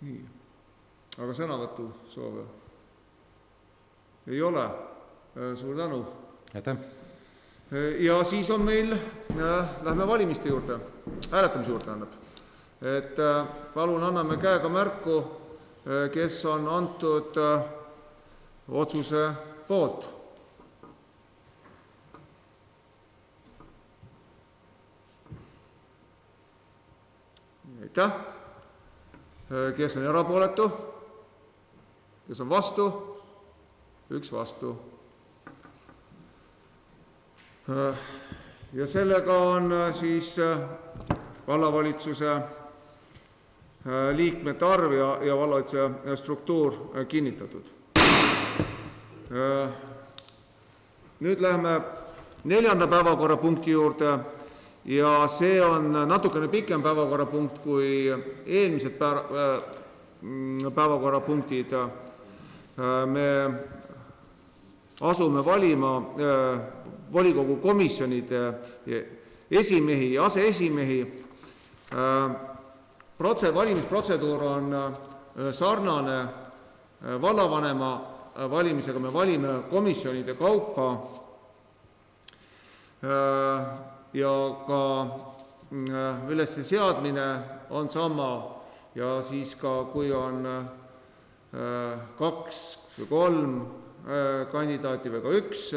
Nii, aga sõnavõtu soove ei ole. Suur tänu. Aitäh. Ja siis on meil, lähme valimiste juurde, hääletamise juurde tähendab. Et palun anname käega märku, kes on antud otsuse poolt. Aitäh. Kes on erapooletu? Kes on vastu? 1 vastu. Ja sellega on siis vallavalitsuse liikmete arv ja vallavalitsuse struktuur kinnitatud. Nüüd läheme 4. päevakorrapunkti juurde ja see on natukene pikem päevakorrapunkt kui eelmised päevakorrapunktid. Me asume valima volikogu komisjonide esimehi ja aseesimehi. Valimisprotseduur on sarnane vallavanema valimisega, me valime komisjonide kaupa ja ka üles seadmine on sama ja siis ka kui on 2 või 3 kandidaati või ka 1,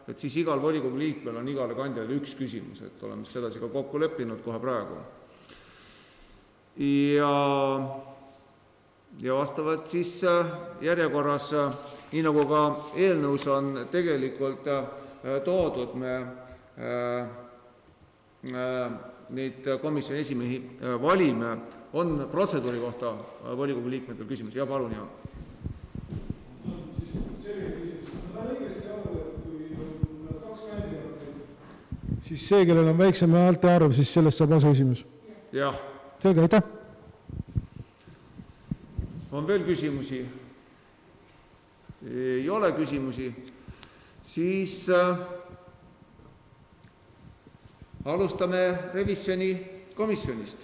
et siis igal volikogu liikmel on igale kandidaadile 1 küsimus, et oleme sedasi ka kokku leppinud kohe praegu. Ja vastavalt siis järjekorras, nii nagu ka eelnõus on tegelikult toodud, me neid komisjoni esimehi valime, on protseduuri kohta volikogu liikmetel küsimus. Ja palun, Jaan. Siis see, kellel on väiksem häälte arv, siis sellest saab aseesimees. Jah. Selge, aitäh. On veel küsimusi? Ei ole küsimusi. Siis alustame revisjoni komisjonist.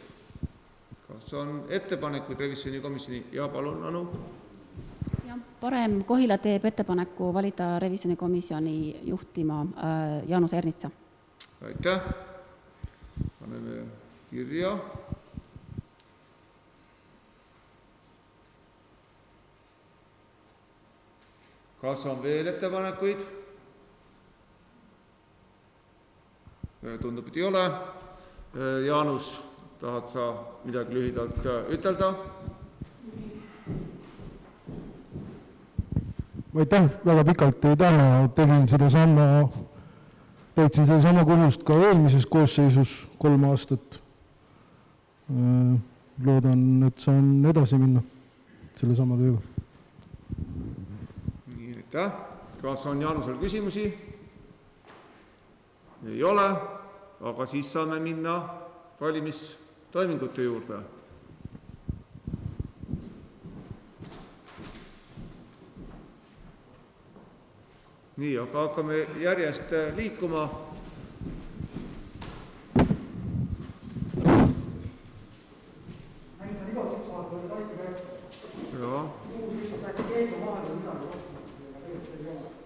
Kas on ettepanekuid revisjoni komisjoni? Ja palun, Anu. Parem Kohila teeb ettepaneku valida revisjoni komisjoni juhtima Jaanus Ernitsa. Aitäh. Paneme kirja. Kas on veel ettepanekuid? Tundub, et ei ole. Jaanus, tahad sa midagi lühidalt ütelda? Aitäh, väga pikalt ei taha, täitsin seda sama kohust ka eelmises koosseisus 3 aastat. Loodan, et saan edasi minna selle sama tööga. Nii, aitäh. Kas on Jaanusel küsimusi? Ei ole. aga siis saame minna valimistoimingute juurde. Nii, aga hakkame järjest liikuma. Näitan igaks üks vaata, et hästi käib. Jaa. Uus lihtsalt äkki keegi vahel või midagi rohkem, aga tõesti ei ole.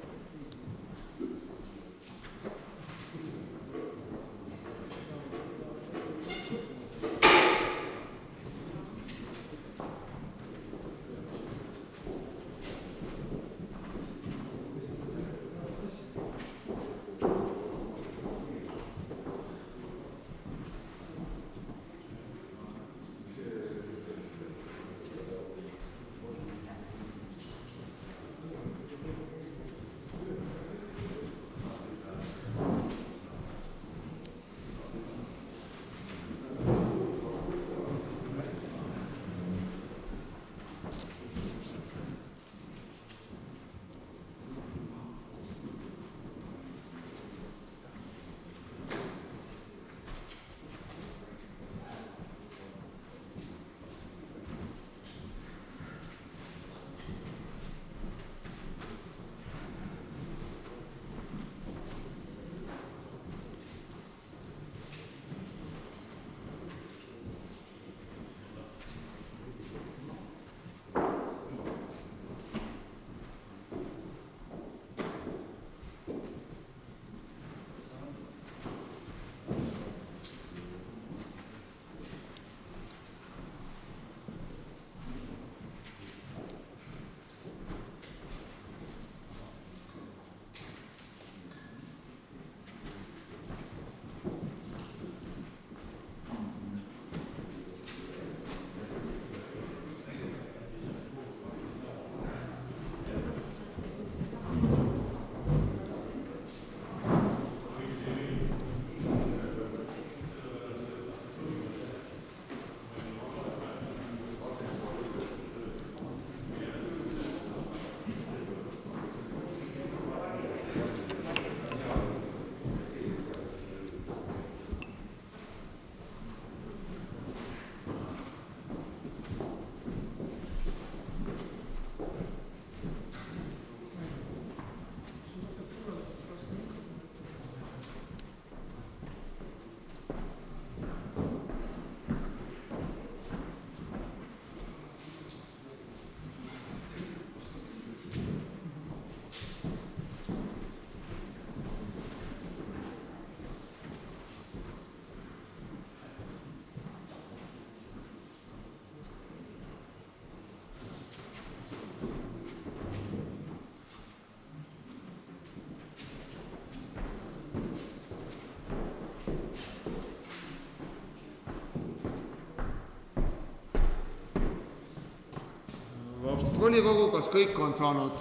volikogu, kas kõik on saanud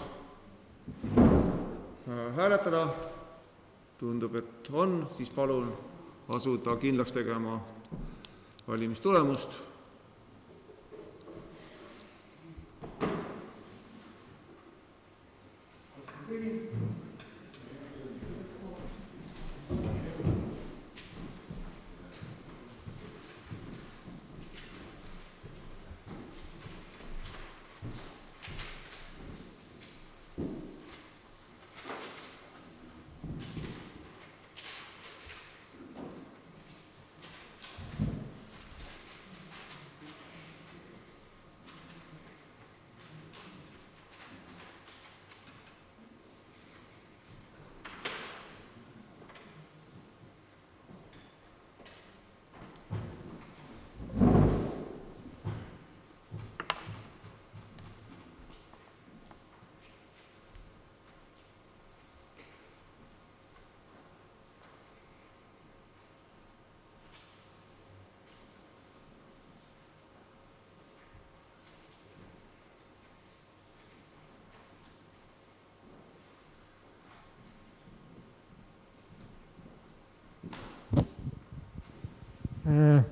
hääletada? Tundub, et on, siis palun asuda kindlaks tegema valimistulemust.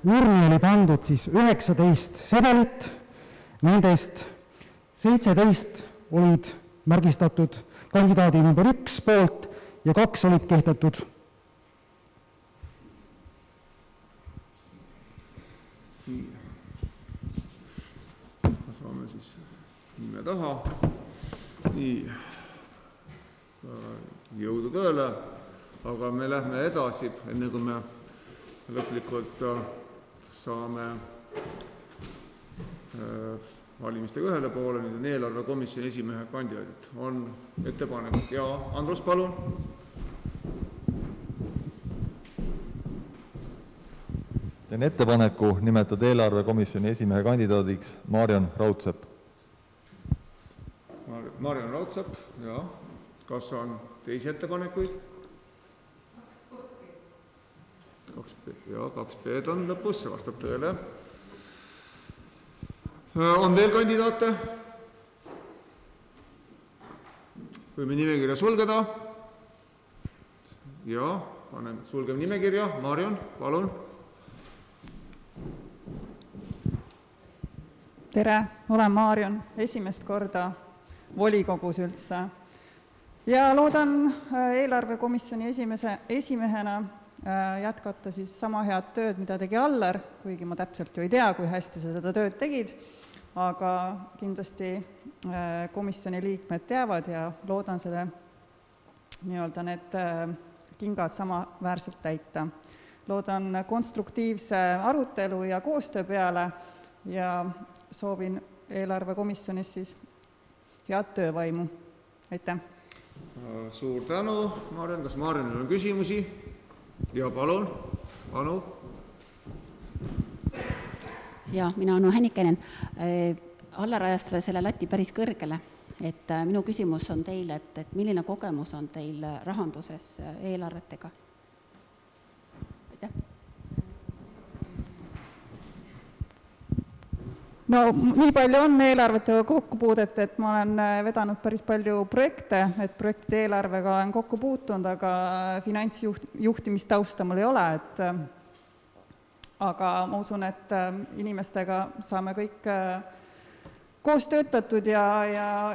Urni oli pandud siis 19 sedelit, nendest 17 olid märgistatud kandidaadi number 1 poolt ja 2 olid kehtetud. saame siis nime taha. Nii, jõudu tööle, aga me lähme edasi, enne kui me lõplikult saame valimistega ühele poole, nüüd on eelarvekomisjoni esimehe kandidaadid. On ettepanekud? Ja Andrus, palun. Teen ettepaneku nimetada eelarvekomisjoni esimehe kandidaadiks Marion Raudsepp. Marion Raudsepp, ja. Kas on teisi ettepanekuid? 2B on lõpus, see vastab tõele. On veel kandidaate? Võime nimekirja sulgeda. Ja, sulgeme nimekirja. Marion, palun. Tere, olen Marion, esimest korda volikogus üldse. Ja loodan eelarvekomisjoni esimehena jätkata siis sama head tööd, mida tegi Allar, kuigi ma täpselt ju ei tea, kui hästi sa seda tööd tegid, aga kindlasti komisjoni liikmed teavad ja loodan selle nii-öelda need kingad samaväärselt täita. Loodan konstruktiivse arutelu ja koostöö peale ja soovin eelarvekomisjonis siis head töövaimu. Aitäh! Suur tänu, Marion. Kas Marionil on küsimusi? Ja palun, Anu. Ja, mina Anu Hännikenen. Allar ajas selle lati päris kõrgele. Et minu küsimus on teil, et milline kogemus on teil rahanduses eelarvetega? Aitäh! No nii palju on eelarvetega kokkupuudet, et ma olen vedanud päris palju projekte, et projektide eelarvega olen kokku puutunud, aga finantsjuhtimistausta mul ei ole. Aga ma usun, et inimestega saame kõik koos töötatud ja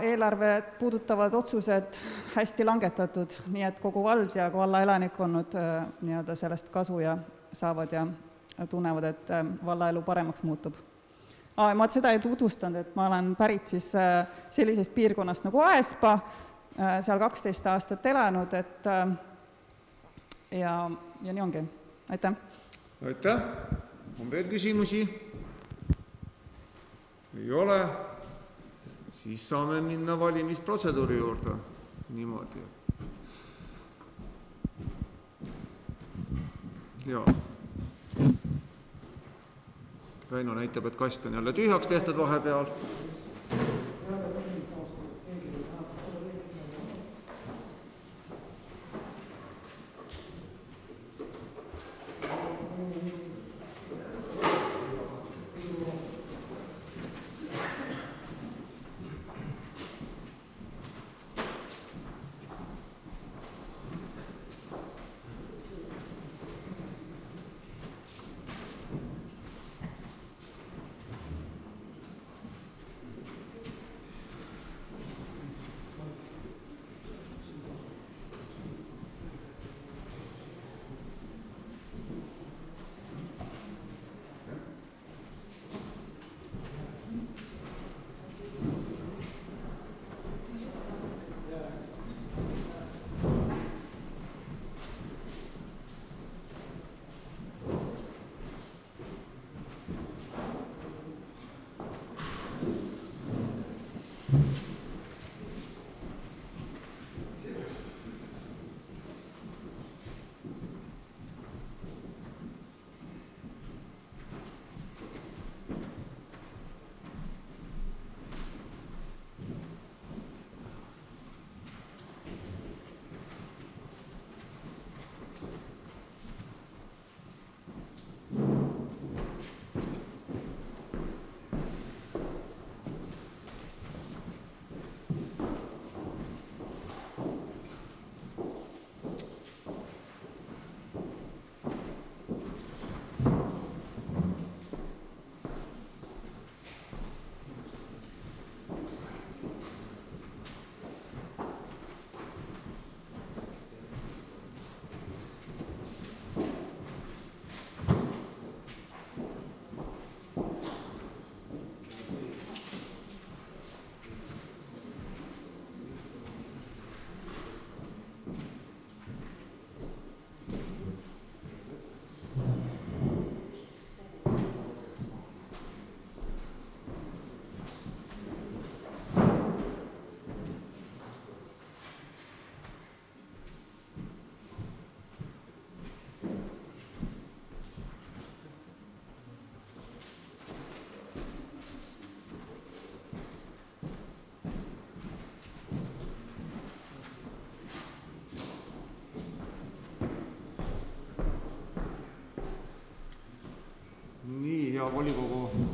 eelarve puudutavad otsused hästi langetatud, nii et kogu vald ja valla elanikkonnad nii-öelda sellest kasu ja saavad ja tunnevad, et valla elu paremaks muutub. Ma seda ei tutvustanud, et ma olen pärit siis sellisest piirkonnast nagu Aespa, seal 12 aastat elanud, ja nii ongi. Aitäh! Aitäh! On veel küsimusi? Ei ole? Siis saame minna valimisprotseduuri juurde. Niimoodi. Jaa. Väino näitab, et kast on jälle tühjaks tehtud vahepeal.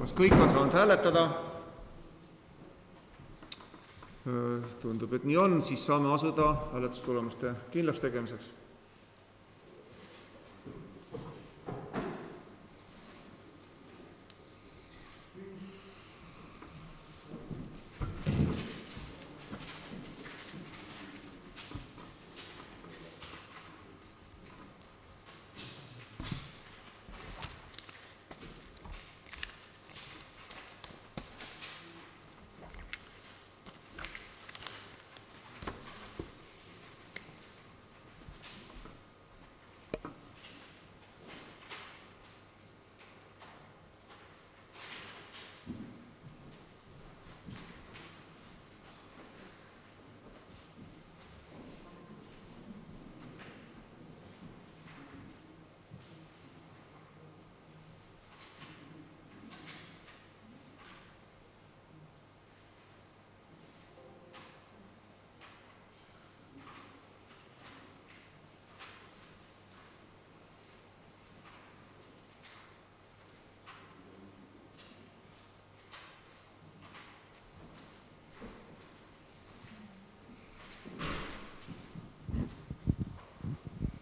Kas kõik on saanud hääletada? Tundub, et nii on, siis saame asuda hääletustulemuste kindlaks tegemiseks.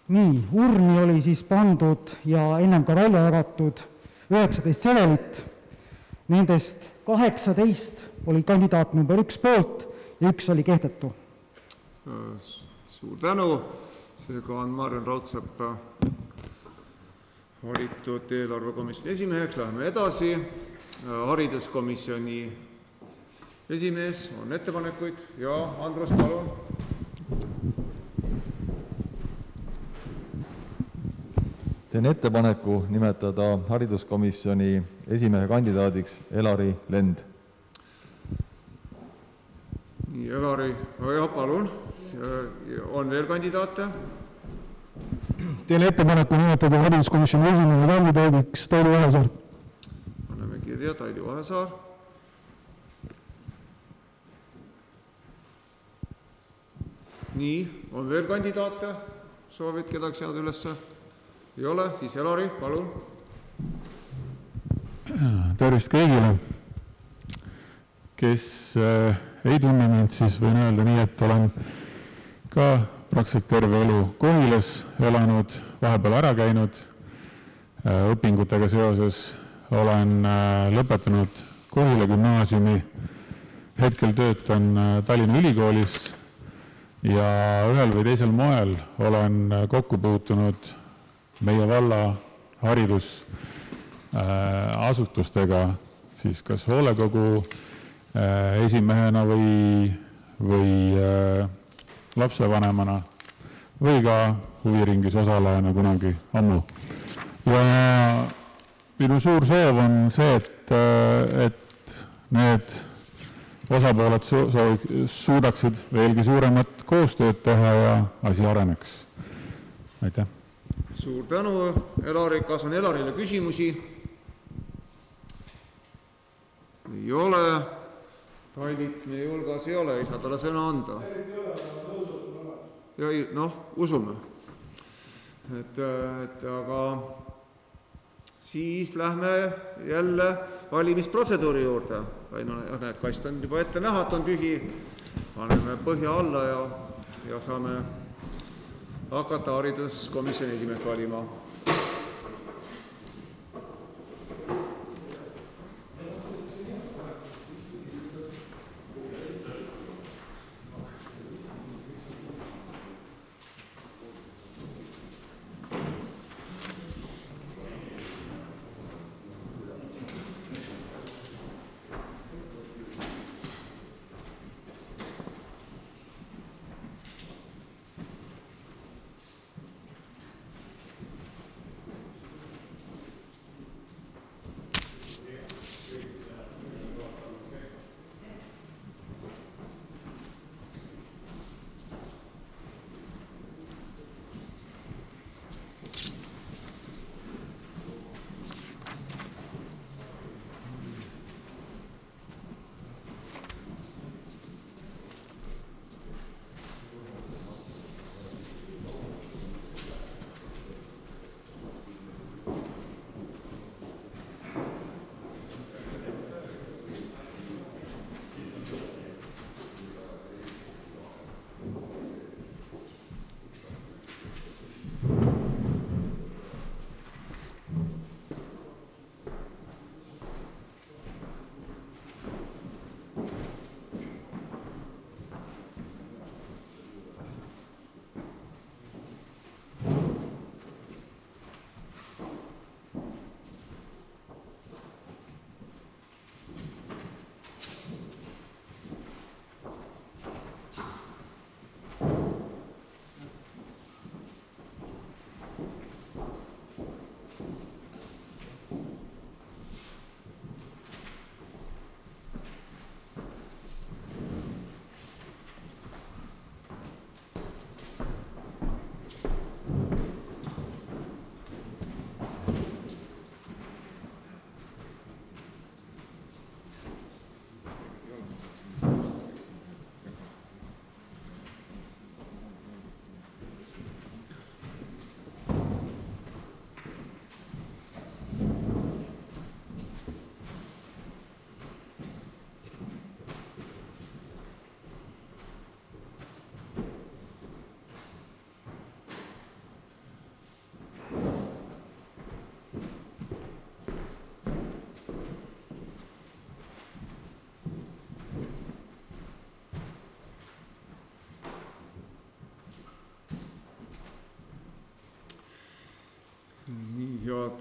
Nii, urni oli siis pandud ja ennem ka välja jagatud 19 sedelit. Nendest 18 oli kandidaat number 1 poolt ja 1 oli kehtetu. Suur tänu. Seega on Marion Raudsepp valitud eelarvekomisjoni esimeheks. Läheme edasi. Hariduskomisjoni esimees on ettepanekuid ja Andrus, palun. Teen ettepaneku nimetada hariduskomisjoni esimehe kandidaadiks Elari Lend. Nii, Elari, palun. On veel kandidaate? Teen ettepaneku nimetada hariduskomisjoni esimehe kandidaadiks Taili Vahesaar. Anname kirja Taili Vahesaar. Nii, on veel kandidaate? Soovid kedagi seada ülesse? Ei ole, siis Elari, palun. Tervist kõigile. Kes ei tunne mind, siis võin öelda nii, et olen ka praktiliselt terve elu Kohilas elanud, vahepeal ära käinud. Õpingutega seoses olen lõpetanud Kohila gümnaasiumi. Hetkel töötan Tallinna Ülikoolis ja ühel või teisel moel olen kokku puutunud meie valla haridusasutustega, siis kas hoolekogu esimehena või lapsevanemana või ka huviringis osalejana kunagi ammu. Ja minu suur soov on see, et need osapooled suudaksid veelgi suuremat koostööd teha ja asi areneks. Aitäh! Suur tänu, Elari. Kas on Elarile küsimusi? Ei ole. Tailit meie hulgas ei ole, ei saa talle sõna anda. Ja usume. Aga siis lähme jälle valimisprotseduuri juurde. Need kast on juba ette näha, et on tühi. Paneme põhja alla ja saame hakata hariduskomisjoni esimeest valima.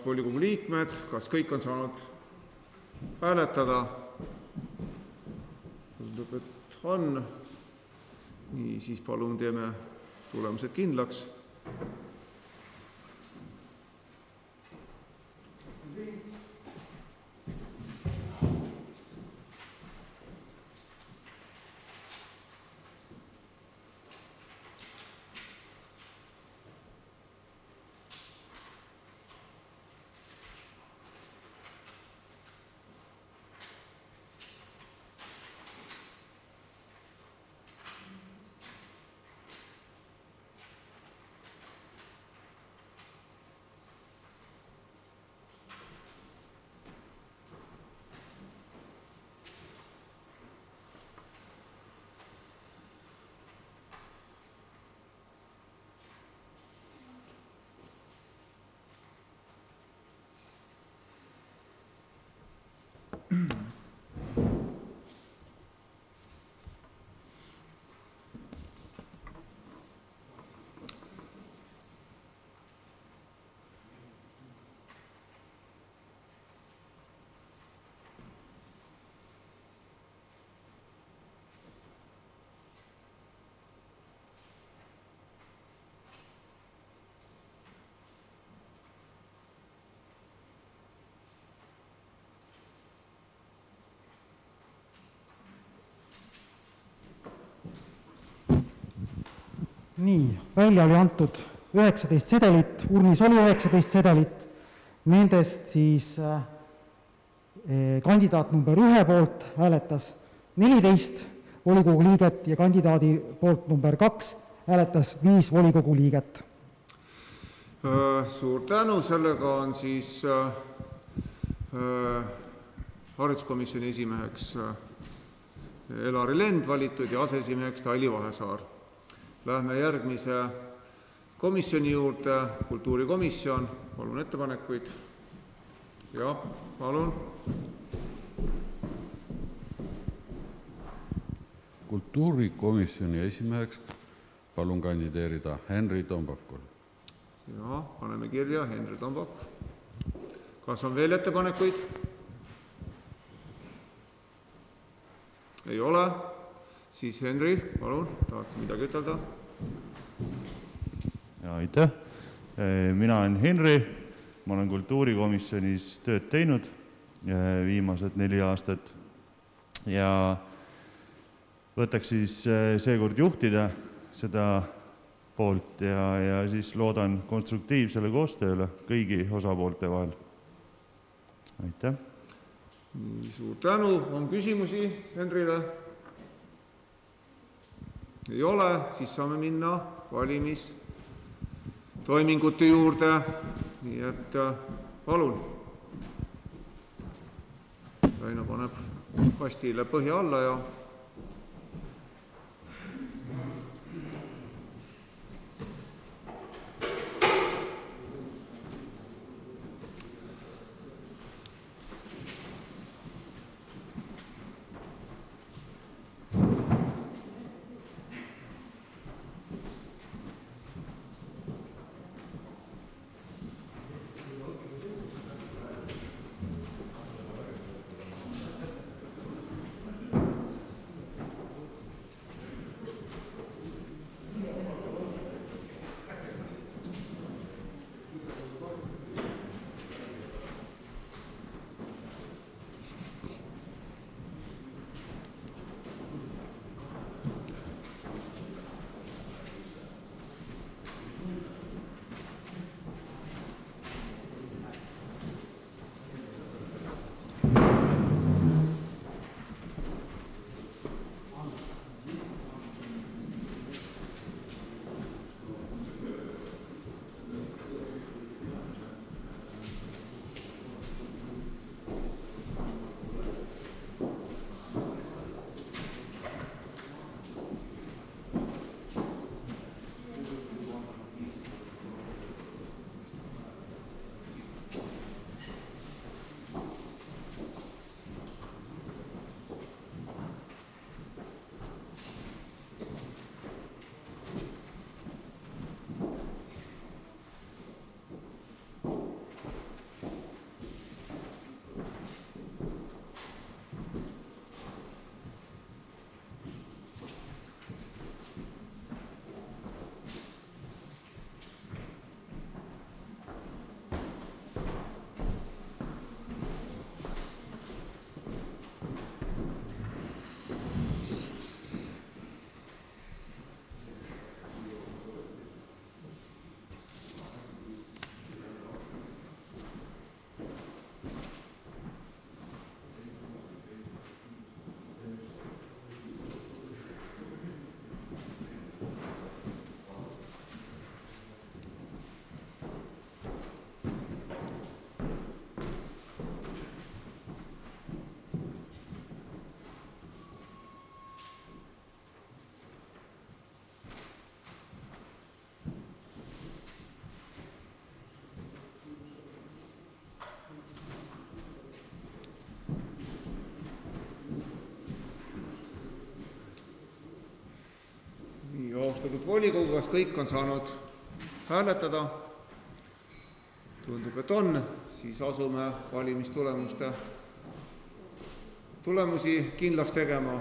volikogu liikmed, kas kõik on saanud hääletada? Tundub, et on. Nii, siis palun teeme tulemused kindlaks. Nii, välja oli antud 19 sedelit, urnis oli 19 sedelit, nendest siis kandidaat number 1 poolt hääletas 14 volikogu liiget ja kandidaadi poolt number 2 hääletas 5 volikogu liiget. Suur tänu, sellega on siis hariduskomisjoni esimeheks Elari Lend valitud ja aseesimeheks Taili Vahesaar. Lähme järgmise komisjoni juurde, kultuurikomisjon, palun ettepanekuid. Ja, palun. Kultuurikomisjoni esimeheks palun kandideerida Henri Tombakul. Ja, paneme kirja Henri Tombak. Kas on veel ettepanekuid? Ei ole. Siis Henri, palun, tahad midagi ütelda? Ja, aitäh. Mina olen Henri, ma olen kultuurikomisjonis tööd teinud viimased 4 aastat ja võtaks siis seekord juhtida seda poolt ja siis loodan konstruktiivsele koostööle kõigi osapoolte vahel. Aitäh. Suur tänu. On küsimusi Henrile? Ei ole, siis saame minna valimistoimingute juurde. Nii et palun. Raino paneb kastile põhja alla ja austatud volikogu, kas kõik on saanud hääletada? Tundub, et on, siis asume tulemusi kindlaks tegema.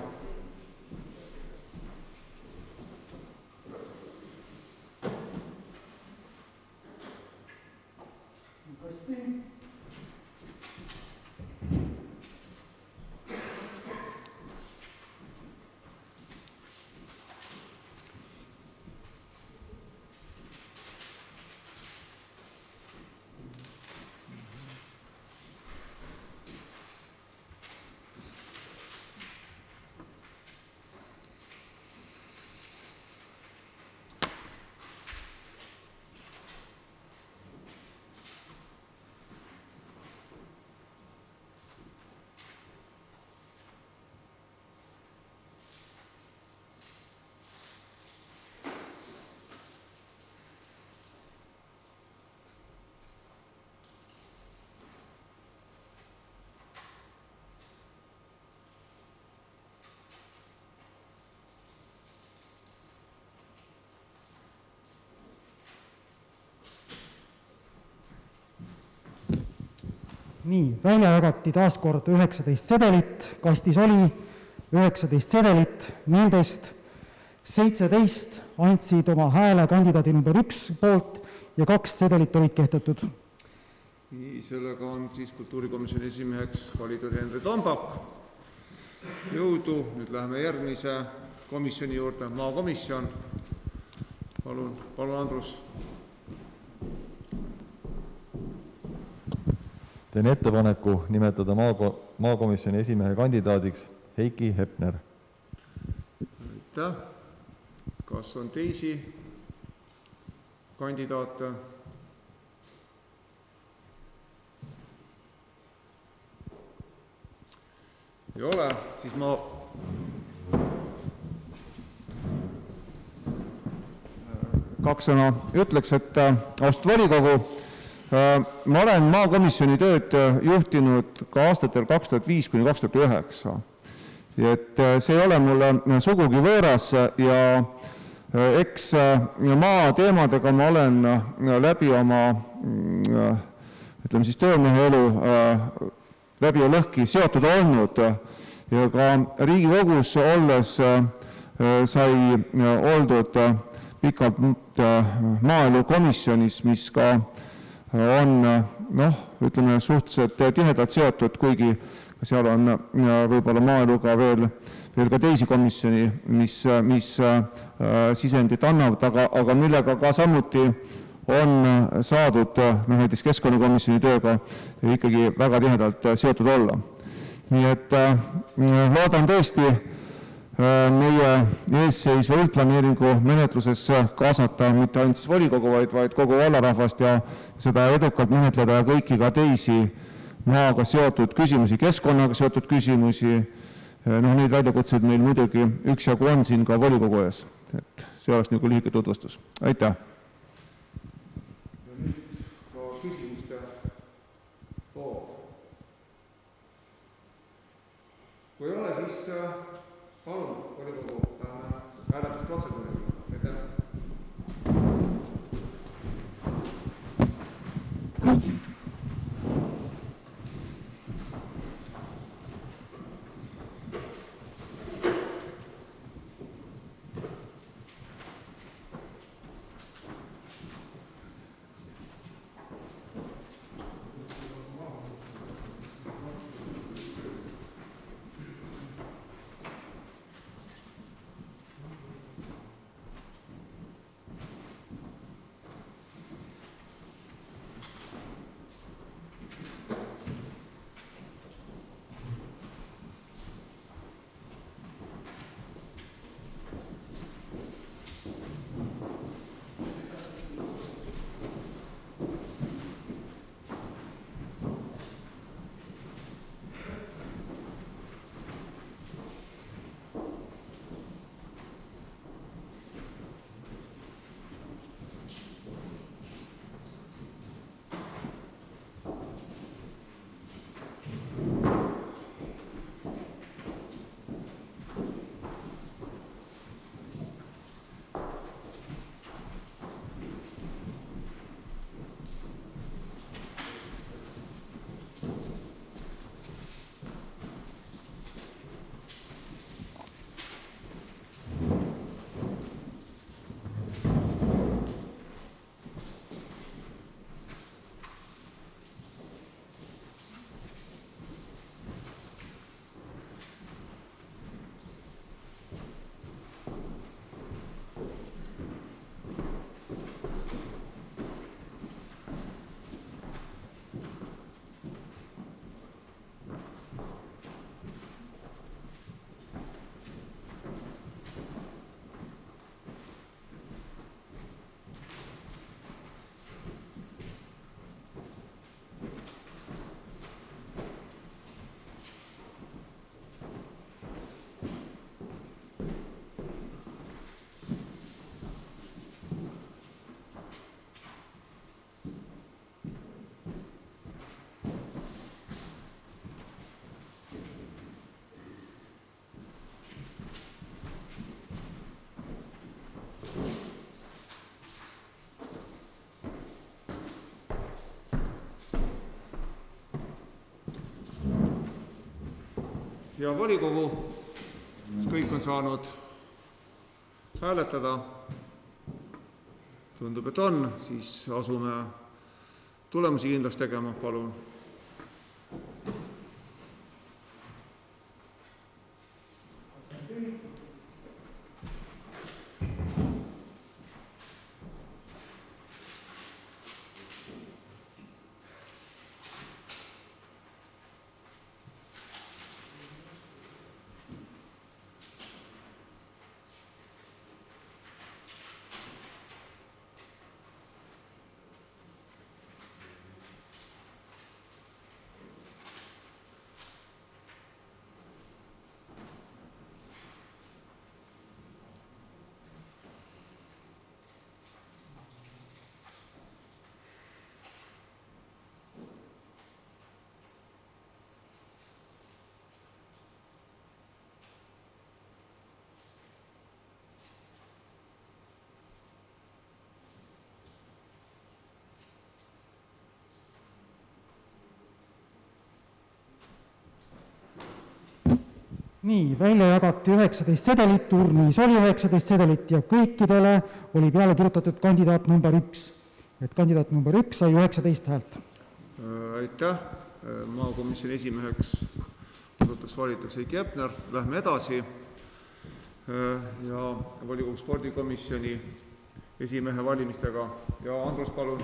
Nii, välja jagati taas kord 19 sedelit, kastis oli 19 sedelit, nendest 17 andsid oma hääle kandidaadi number 1 poolt ja 2 sedelit olid kehtetud. Nii, sellega on siis kultuurikomisjoni esimeheks valitud Henri Tombak. Jõudu, nüüd läheme järgmise komisjoni juurde, maakomisjon. Palun, Andrus. Teen ettepaneku nimetada maakomisjoni esimehe kandidaadiks Heiki Hepner. Aitäh. Kas on teisi kandidaate? Ei ole, siis ma kaks sõna ütleks, et austatud volikogu, ma olen maakomisjoni tööd juhtinud ka aastatel 2005–2009. Et see ei ole mulle sugugi võõras ja eks maa teemadega ma olen läbi oma ütleme siis töömehe elu läbi ja lõhki seotud olnud ja ka Riigikogus olles sai oldud pikalt maaelukomisjonis, mis ka on ütleme suhteliselt tihedalt seotud, kuigi seal on võib-olla maaeluga veel ka teisi komisjoni, mis sisendit annavad, aga millega ka samuti on saadud näiteks keskkonnakomisjoni tööga ikkagi väga tihedalt seotud olla. Nii et loodan tõesti meie eesseisva üldplaneeringu menetluses kaasata mitte ainult siis volikogu, vaid kogu vallarahvast ja seda edukalt menetleda ja kõiki ka teisi maaga seotud küsimusi, keskkonnaga seotud küsimusi. Neid väljakutseid meil muidugi üksjagu on siin ka volikogu ees. Et see oleks nagu lühike tutvustus. Aitäh! Ja nüüd ka küsimuste pool. Kui ei ole, siis palun, volikogu, hääletusprotseduuri. Aitäh! ja volikogu, kas kõik on saanud hääletada? Tundub, et on, siis asume tulemusi kindlaks tegema, palun. Nii, välja jagati 19 sedelit, urnis oli 19 sedelit ja kõikidele oli peale kirjutatud kandidaat number 1. Et kandidaat number 1 sai 19 häält. Aitäh. Maakomisjoni esimeheks osutus valituks Heiki Hepner. Lähme edasi. Ja volikogu spordikomisjoni esimehe valimistega. Ja Andrus, palun.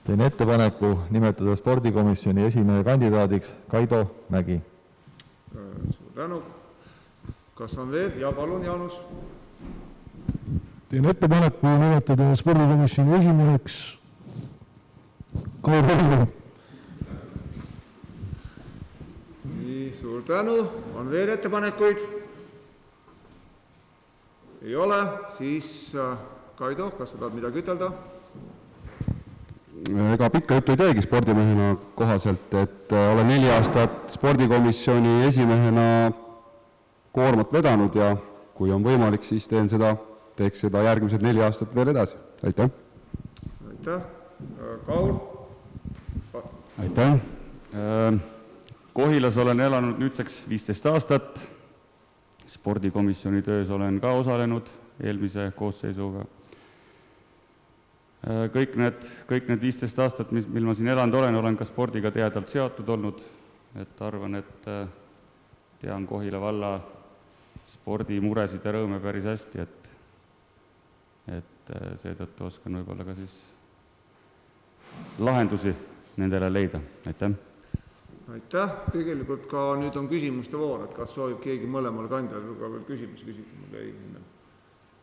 Teen ettepaneku nimetada spordikomisjoni esimehe kandidaadiks Kaido Mägi. Suur tänu. Kas on veel? Ja palun, Jaanus. Teen ettepaneku nimetada spordikomisjoni esimeheks Kaur Velgu. Nii, suur tänu. On veel ettepanekuid? Ei ole. Siis Kaido, kas sa tahad midagi ütelda? Ega pikka juttu ei teegi spordimehena kohaselt, et olen 4 aastat spordikomisjoni esimehena koormat vedanud ja kui on võimalik, siis teeks seda järgmised 4 aastat veel edasi. Aitäh! Aitäh! Kaur? Aitäh! Kohilas olen elanud nüüdseks 15 aastat. Spordikomisjoni töös olen ka osalenud eelmise koosseisuga. Kõik need 15 aastat, mil ma siin elanud olen ka spordiga teadvalt seotud olnud, et arvan, et tean Kohila valla spordimuresid ja rõõme päris hästi, et seetõttu oskan võib-olla ka siis lahendusi nendele leida. Aitäh! Aitäh! Tegelikult ka nüüd on küsimuste voor, et kas soovib keegi mõlemale kandidaadile ka veel küsimusi küsida, mul jäi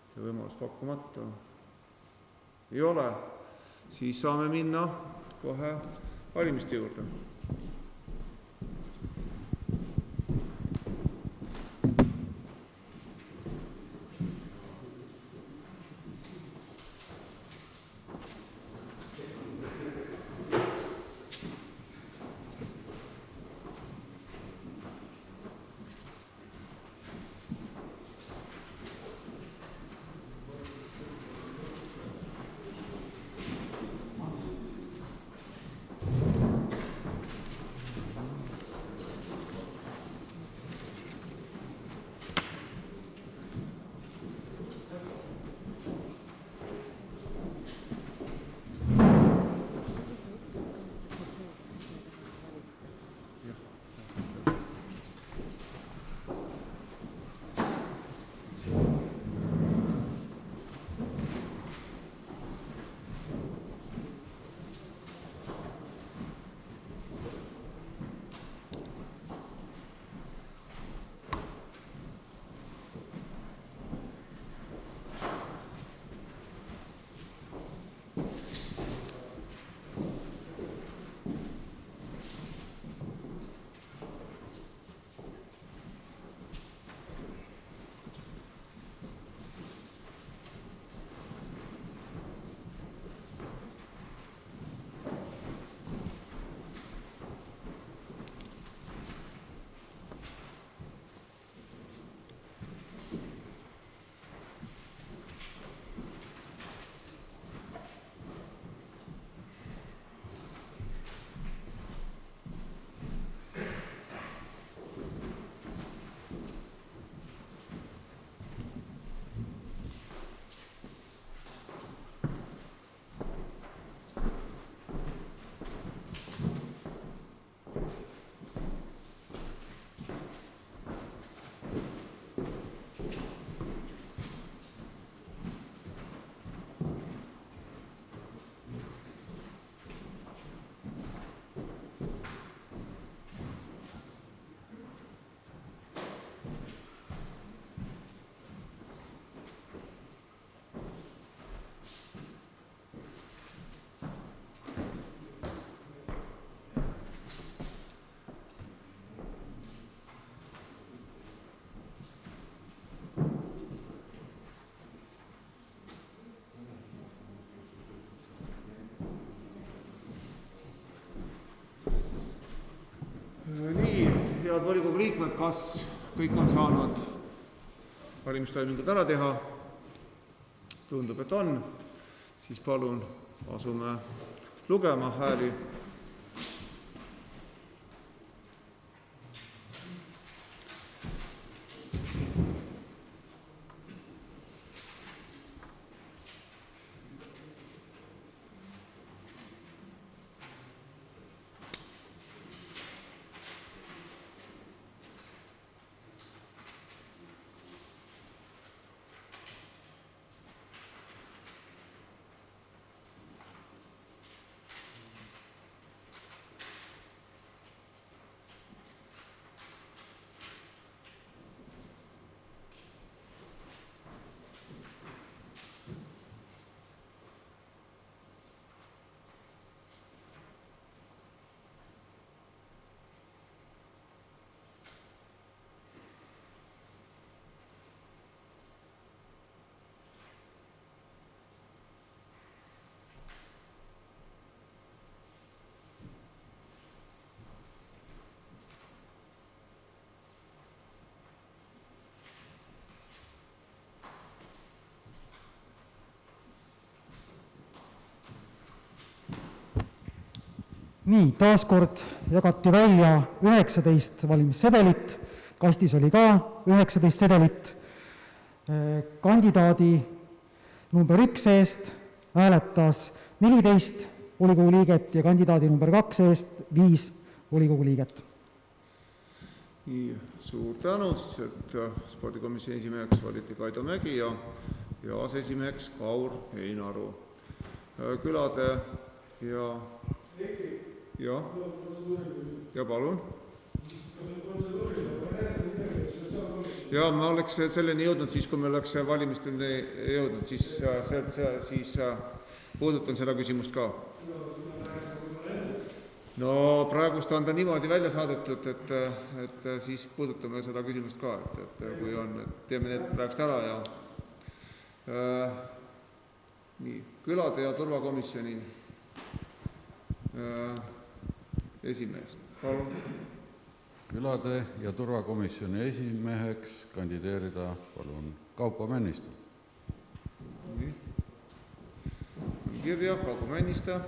see võimalus pakkumata. Ei ole, siis saame minna kohe valimiste juurde. Nii, head volikogu liikmed, kas kõik on saanud valimistoimingud ära teha? Tundub, et on. Siis palun asume lugema hääli. Nii, taaskord jagati välja 19 valimissedelit, kastis oli ka 19 sedelit. Kandidaadi number 1 eest hääletas 14 volikogu liiget ja kandidaadi number 2 eest 5 volikogu liiget. Nii, suur tänu, et spordikomisjoni esimeheks valiti Kaido Mägi ja aseesimeheks Kaur Einaru. Külade ja palun. Ja ma oleks selleni jõudnud siis, kui me oleks valimisteni jõudnud, siis puudutan seda küsimust ka. No praegust on ta niimoodi välja saadetud, et siis puudutame seda küsimust ka, et kui on, teeme need praegust ära ja nii, külade ja turvakomisjoni esimees, palun. Külade ja turvakomisjoni esimeheks kandideerida palun Kaupo Männiste. Kirja Kaupo Männiste.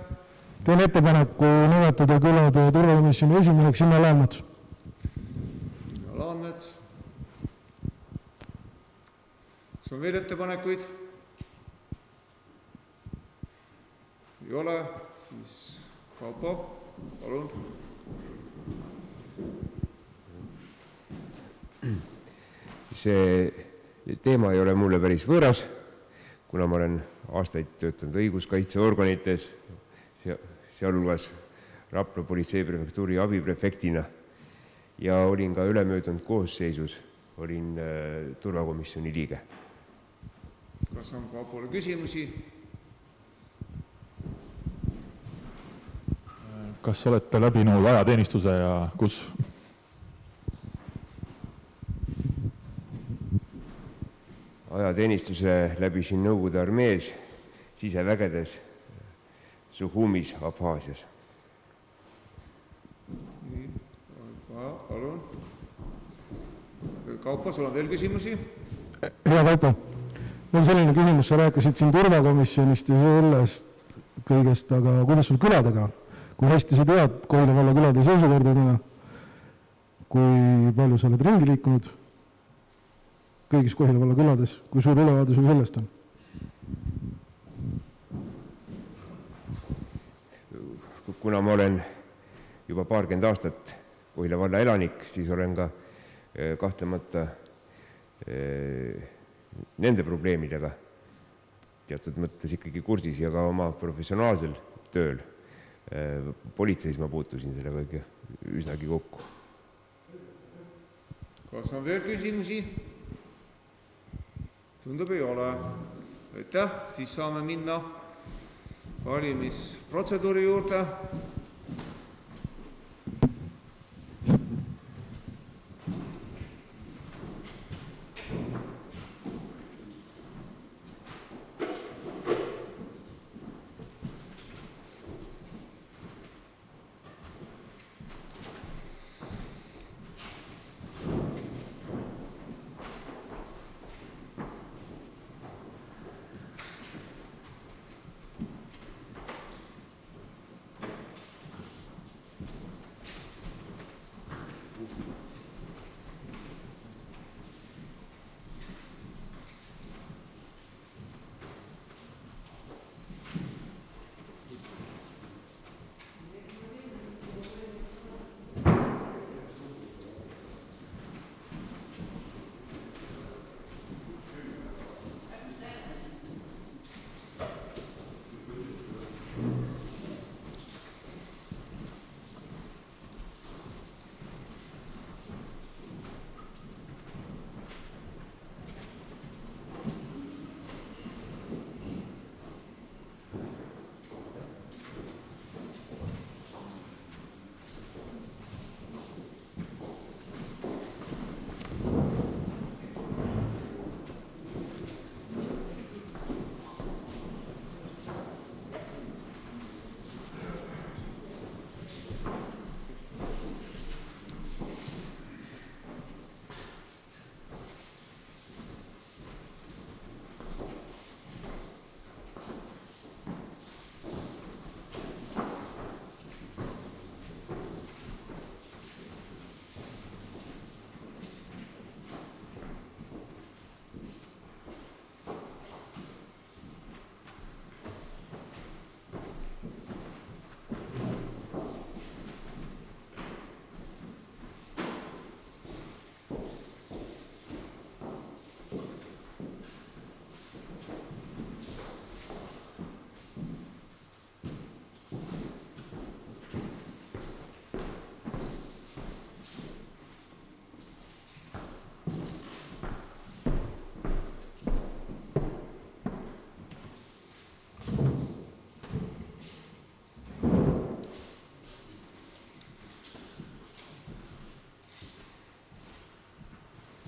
Teen ettepaneku nimetada külade ja turvakomisjoni esimeheks Inna Laanmets. Inna Laanmets. Kas on veel ettepanekuid? Ei ole, siis Kaupo, palun. See teema ei ole mulle päris võõras, kuna ma olen aastaid töötanud õiguskaitseorganites, sealhulgas Rapla politseiprefektuuri abiprefektina ja olin ka ülemöödunud koosseisus, olin turvakomisjoni liige. Kas on Kaupole küsimusi? Kas olete läbinud ajateenistuse ja kus? Ajateenistuse läbisin Nõukogude armees, sisevägedes, Suhumis, Abhaasias. Palun. Kaupo, sul on veel küsimusi? Hea Kaupo, mul selline küsimus, sa rääkisid siin turvakomisjonist ja sellest kõigest, aga kuidas sul küladega? Kui hästi sa tead Kohila valla külade seisukorda täna? Kui palju sa oled ringi liikunud kõigis Kohila valla külades? Kui suur ülevaade sul sellest on? Kuna ma olen juba paarkümmend aastat Kohila valla elanik, siis olen ka kahtlemata nende probleemidega teatud mõttes ikkagi kursis ja ka oma professionaalsel tööl. Politseis ma puutusin sellega üsnagi kokku. Kas on veel küsimusi? Tundub ei ole. Aitäh, siis saame minna valimisprotseduuri juurde.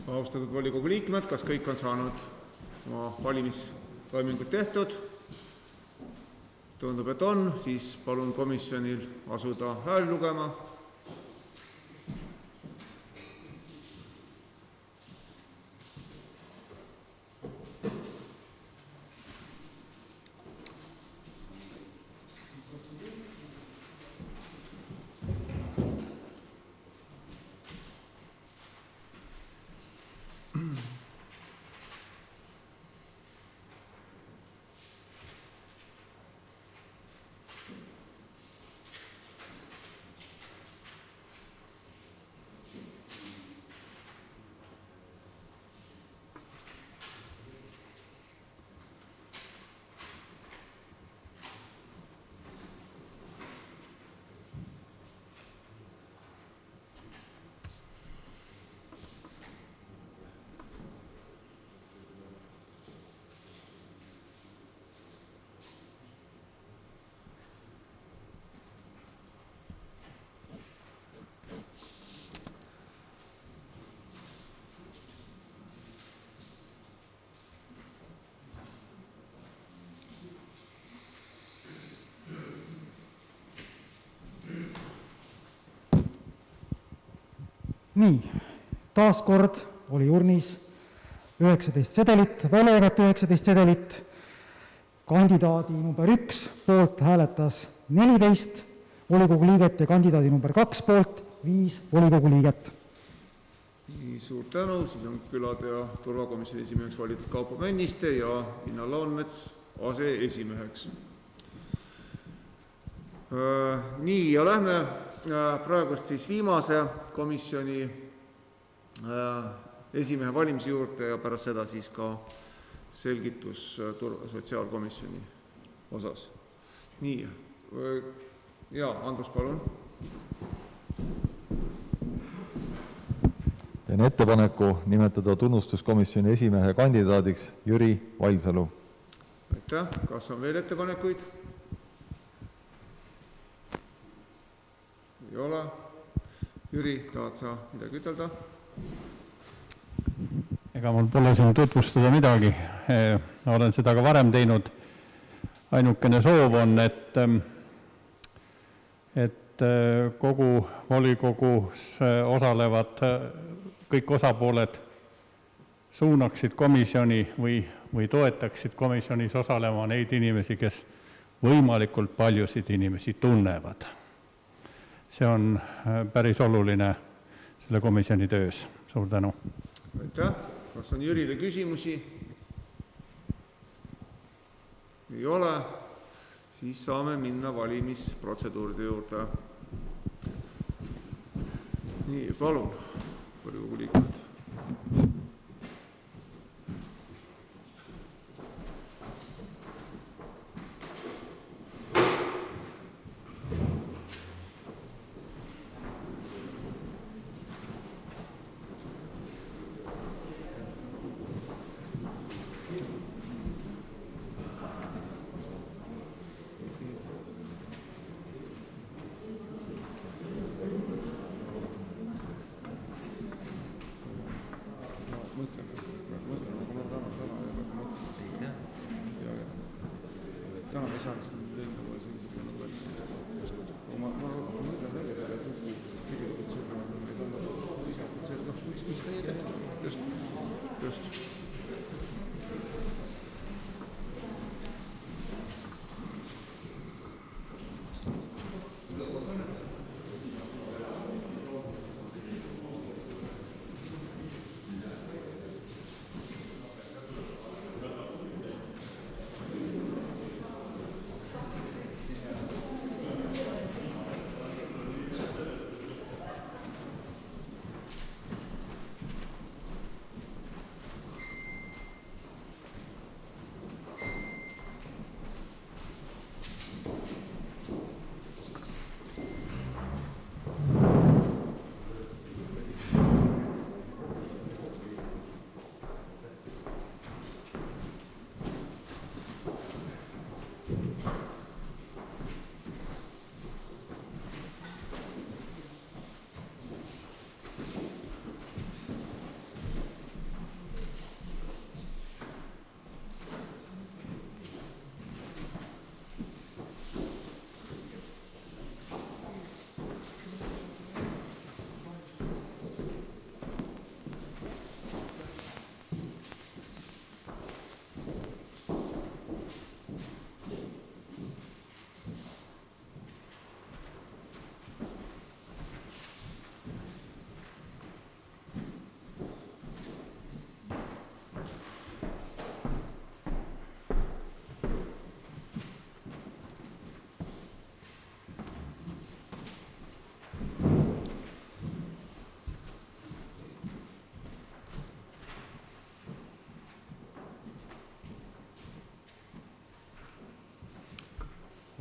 Austatud volikogu liikmed, kas kõik on saanud oma valimistoimingud tehtud? Tundub, et on, siis palun komisjonil asuda hääl lugema. Nii, taas kord oli urnis 19 sedelit, välja jagati 19 sedelit, kandidaadi number 1 poolt hääletas 14 volikogu liiget ja kandidaadi number 2 poolt 5 volikogu liiget. Nii, suur tänu, siis on külade ja turvakomisjoni esimeheks valitud Kaupo Männiste ja Inna Laanmets aseesimeheks. Nii, ja lähme praegust siis viimase komisjoni esimehe valimise juurde ja pärast seda siis ka selgitus sotsiaalkomisjoni osas. Nii, ja Andrus, palun. Teen ettepaneku nimetada tunnustuskomisjoni esimehe kandidaadiks Jüri Vailsalu. Aitäh, kas on veel ettepanekuid? Ei ole. Jüri, tahad sa midagi ütelda? Ega mul pole siin tutvustada midagi. Olen seda ka varem teinud. Ainukene soov on, et kogu volikogus osalevad kõik osapooled suunaksid komisjoni või toetaksid komisjonis osalema neid inimesi, kes võimalikult paljusid inimesi tunnevad. See on päris oluline selle komisjoni töös. Suur tänu. Aitäh. Kas on Jürile küsimusi? Ei ole. Siis saame minna valimisprotseduuride juurde. Nii, palun, volikogu liikmed.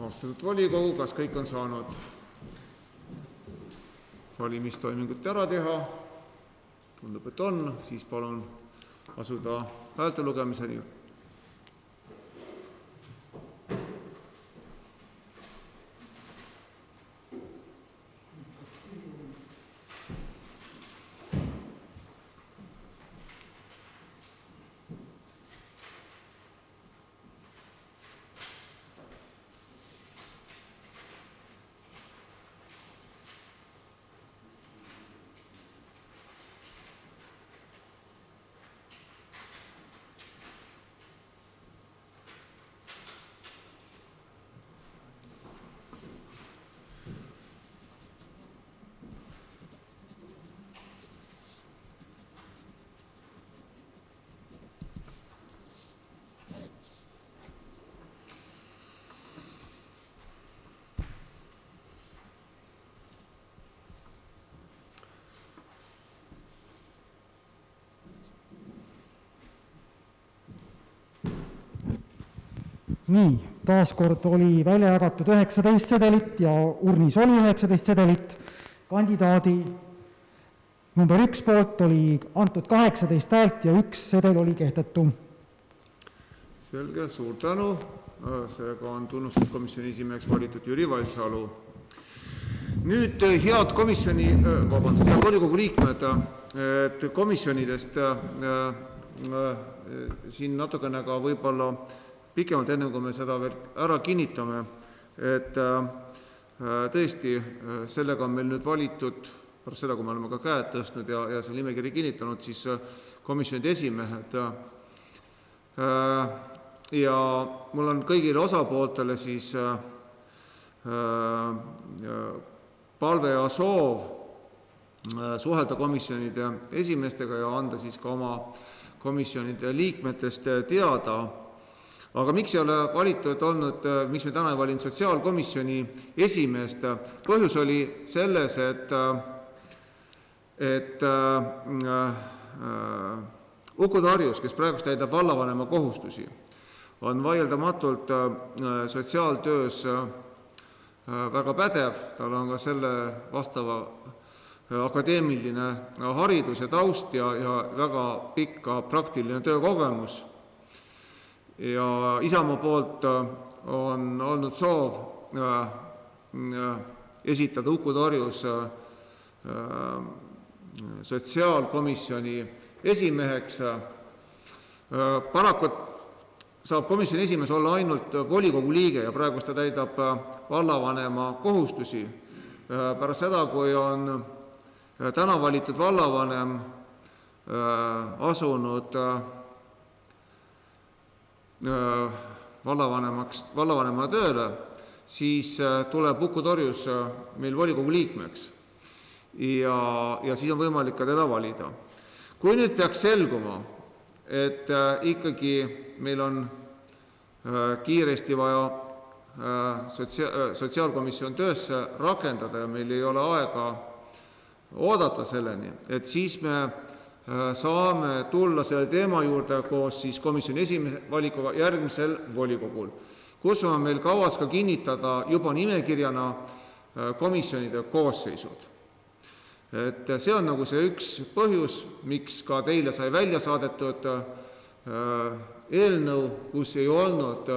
Austatud volikogu, kas kõik on saanud valimistoimingut ära teha? Tundub, et on, siis palun asuda häälte lugemiseni. Nii, taaskord oli välja jagatud 19 sedelit ja urnis oli 19 sedelit. Kandidaadi number 1 poolt oli antud 18 häält ja 1 sedel oli kehtetu. Selge, suur tänu. Seega on tunnustuskomisjoni esimeheks valitud Jüri Valtsalu. Nüüd head volikogu liikmed, et komisjonidest siin natukene ka võib-olla pikemalt enne, kui me seda veel ära kinnitame, et tõesti sellega on meil nüüd valitud, pärast seda, kui me oleme ka käed tõstnud ja see nimekiri kinnitanud, siis komisjonide esimehed. Ja mul on kõigile osapooltele siis palve ja soov suhelda komisjonide esimeestega ja anda siis ka oma komisjonide liikmetest teada. Aga miks ei ole valitud olnud, miks me täna ei valinud sotsiaalkomisjoni esimeest? Põhjus oli selles, et Uku Tarjus, kes praegu täidab vallavanema kohustusi, on vaieldamatult sotsiaaltöös väga pädev, tal on ka selle vastava akadeemiline haridus ja taust ja väga pikk praktiline töökogemus. Ja Isamaa poolt on olnud soov esitada Uku Tarjus sotsiaalkomisjoni esimeheks. Paraku saab komisjoni esimees olla ainult volikogu liige ja praegu ta täidab vallavanema kohustusi. Pärast seda, kui on täna valitud vallavanem asunud vallavanemana tööle, siis tuleb Uku Tarjus meil volikogu liikmeks ja siis on võimalik ka teda valida. Kui nüüd peaks selguma, et ikkagi meil on kiiresti vaja sotsiaalkomisjon töösse rakendada ja meil ei ole aega oodata selleni, et siis me saame tulla selle teema juurde koos siis komisjoni esimehe valikuga järgmisel volikogul, kus on meil kavas ka kinnitada juba nimekirjana komisjonide koosseisud. Et see on nagu see üks põhjus, miks ka teile sai välja saadetud eelnõu, kus ei olnud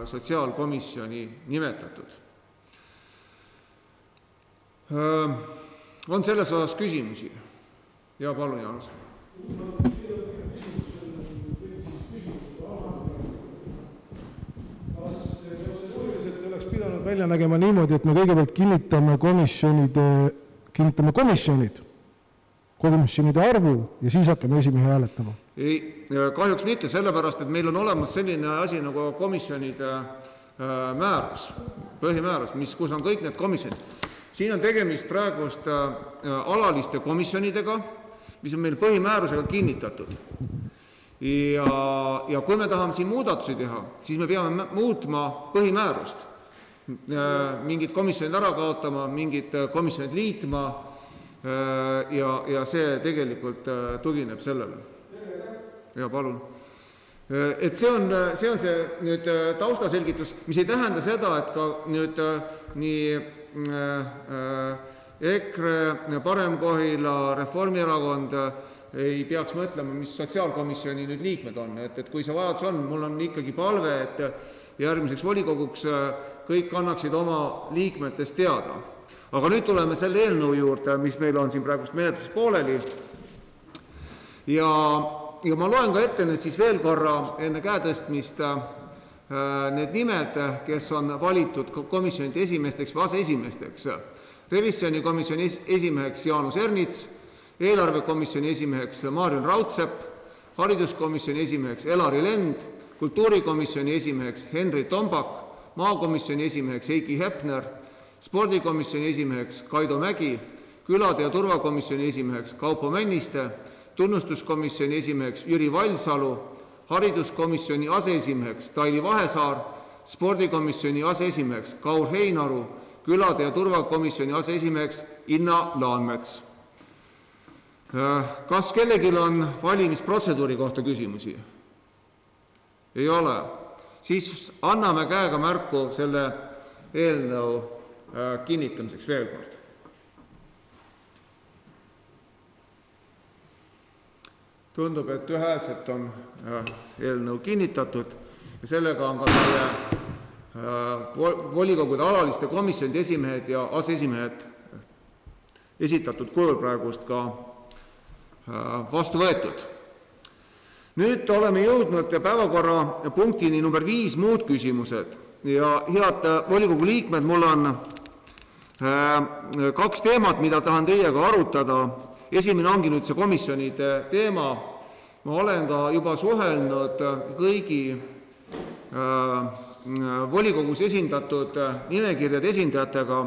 sotsiaalkomisjoni nimetatud. On selles osas küsimusi? Ja palun, Jaanus. Kas protseduuriliselt ei oleks pidanud välja nägema niimoodi, et me kõigepealt kinnitame komisjonide arvu ja siis hakkame esimehe hääletama? Ei, kahjuks mitte, sellepärast, et meil on olemas selline asi nagu komisjonide määrus, põhimäärus, kus on kõik need komisjonid. Siin on tegemist praegust alaliste komisjonidega, mis on meil põhimäärusega kinnitatud. Ja kui me tahame siin muudatusi teha, siis me peame muutma põhimäärust. Mingid komisjonid ära kaotama, mingid komisjonid liitma ja see tegelikult tugineb sellele. Ja palun. Et see on see nüüd taustaselgitus, mis ei tähenda seda, et ka nüüd nii EKRE, Parem-Kohila, Reformierakond ei peaks mõtlema, mis sotsiaalkomisjoni nüüd liikmed on, et kui see vajadus on, mul on ikkagi palve, et järgmiseks volikoguks kõik annaksid oma liikmetest teada. Aga nüüd tuleme selle eelnõu juurde, mis meil on siin praegust menetluses pooleli. Ja ma loen ka ette nüüd siis veel korra enne käetõstmist need nimed, kes on valitud komisjonide esimeesteks või aseesimeesteks. Revisjonikomisjoni esimeheks Jaanus Ernits, eelarvekomisjoni esimeheks Marion Raudsepp, hariduskomisjoni esimeheks Elari Lend, kultuurikomisjoni esimeheks Henri Tombak, maakomisjoni esimeheks Heiki Hepner, spordikomisjoni esimeheks Kaido Mägi, külade ja turvakomisjoni esimeheks Kaupo Männiste, tunnustuskomisjoni esimeheks Jüri Valsalu, hariduskomisjoni aseesimeheks Taili Vahesaar, spordikomisjoni aseesimeheks Kaur Heinaru, külade ja turvakomisjoni aseesimeheks Inna Laanmets. Kas kellelgi on valimisprotseduuri kohta küsimusi? Ei ole. Siis anname käega märku selle eelnõu kinnitamiseks veel kord. Tundub, et ühehäälselt on eelnõu kinnitatud ja sellega on ka meie volikogude alaliste komisjonide esimehed ja aseesimehed esitatud kujul praegust ka vastu võetud. Nüüd oleme jõudnud päevakorrapunktini number 5 muud küsimused ja head volikogu liikmed, mul on 2 teemat, mida tahan teiega arutada. Esimene ongi nüüd see komisjonide teema. Ma olen ka juba suhelnud kõigi volikogus esindatud nimekirjade esindajatega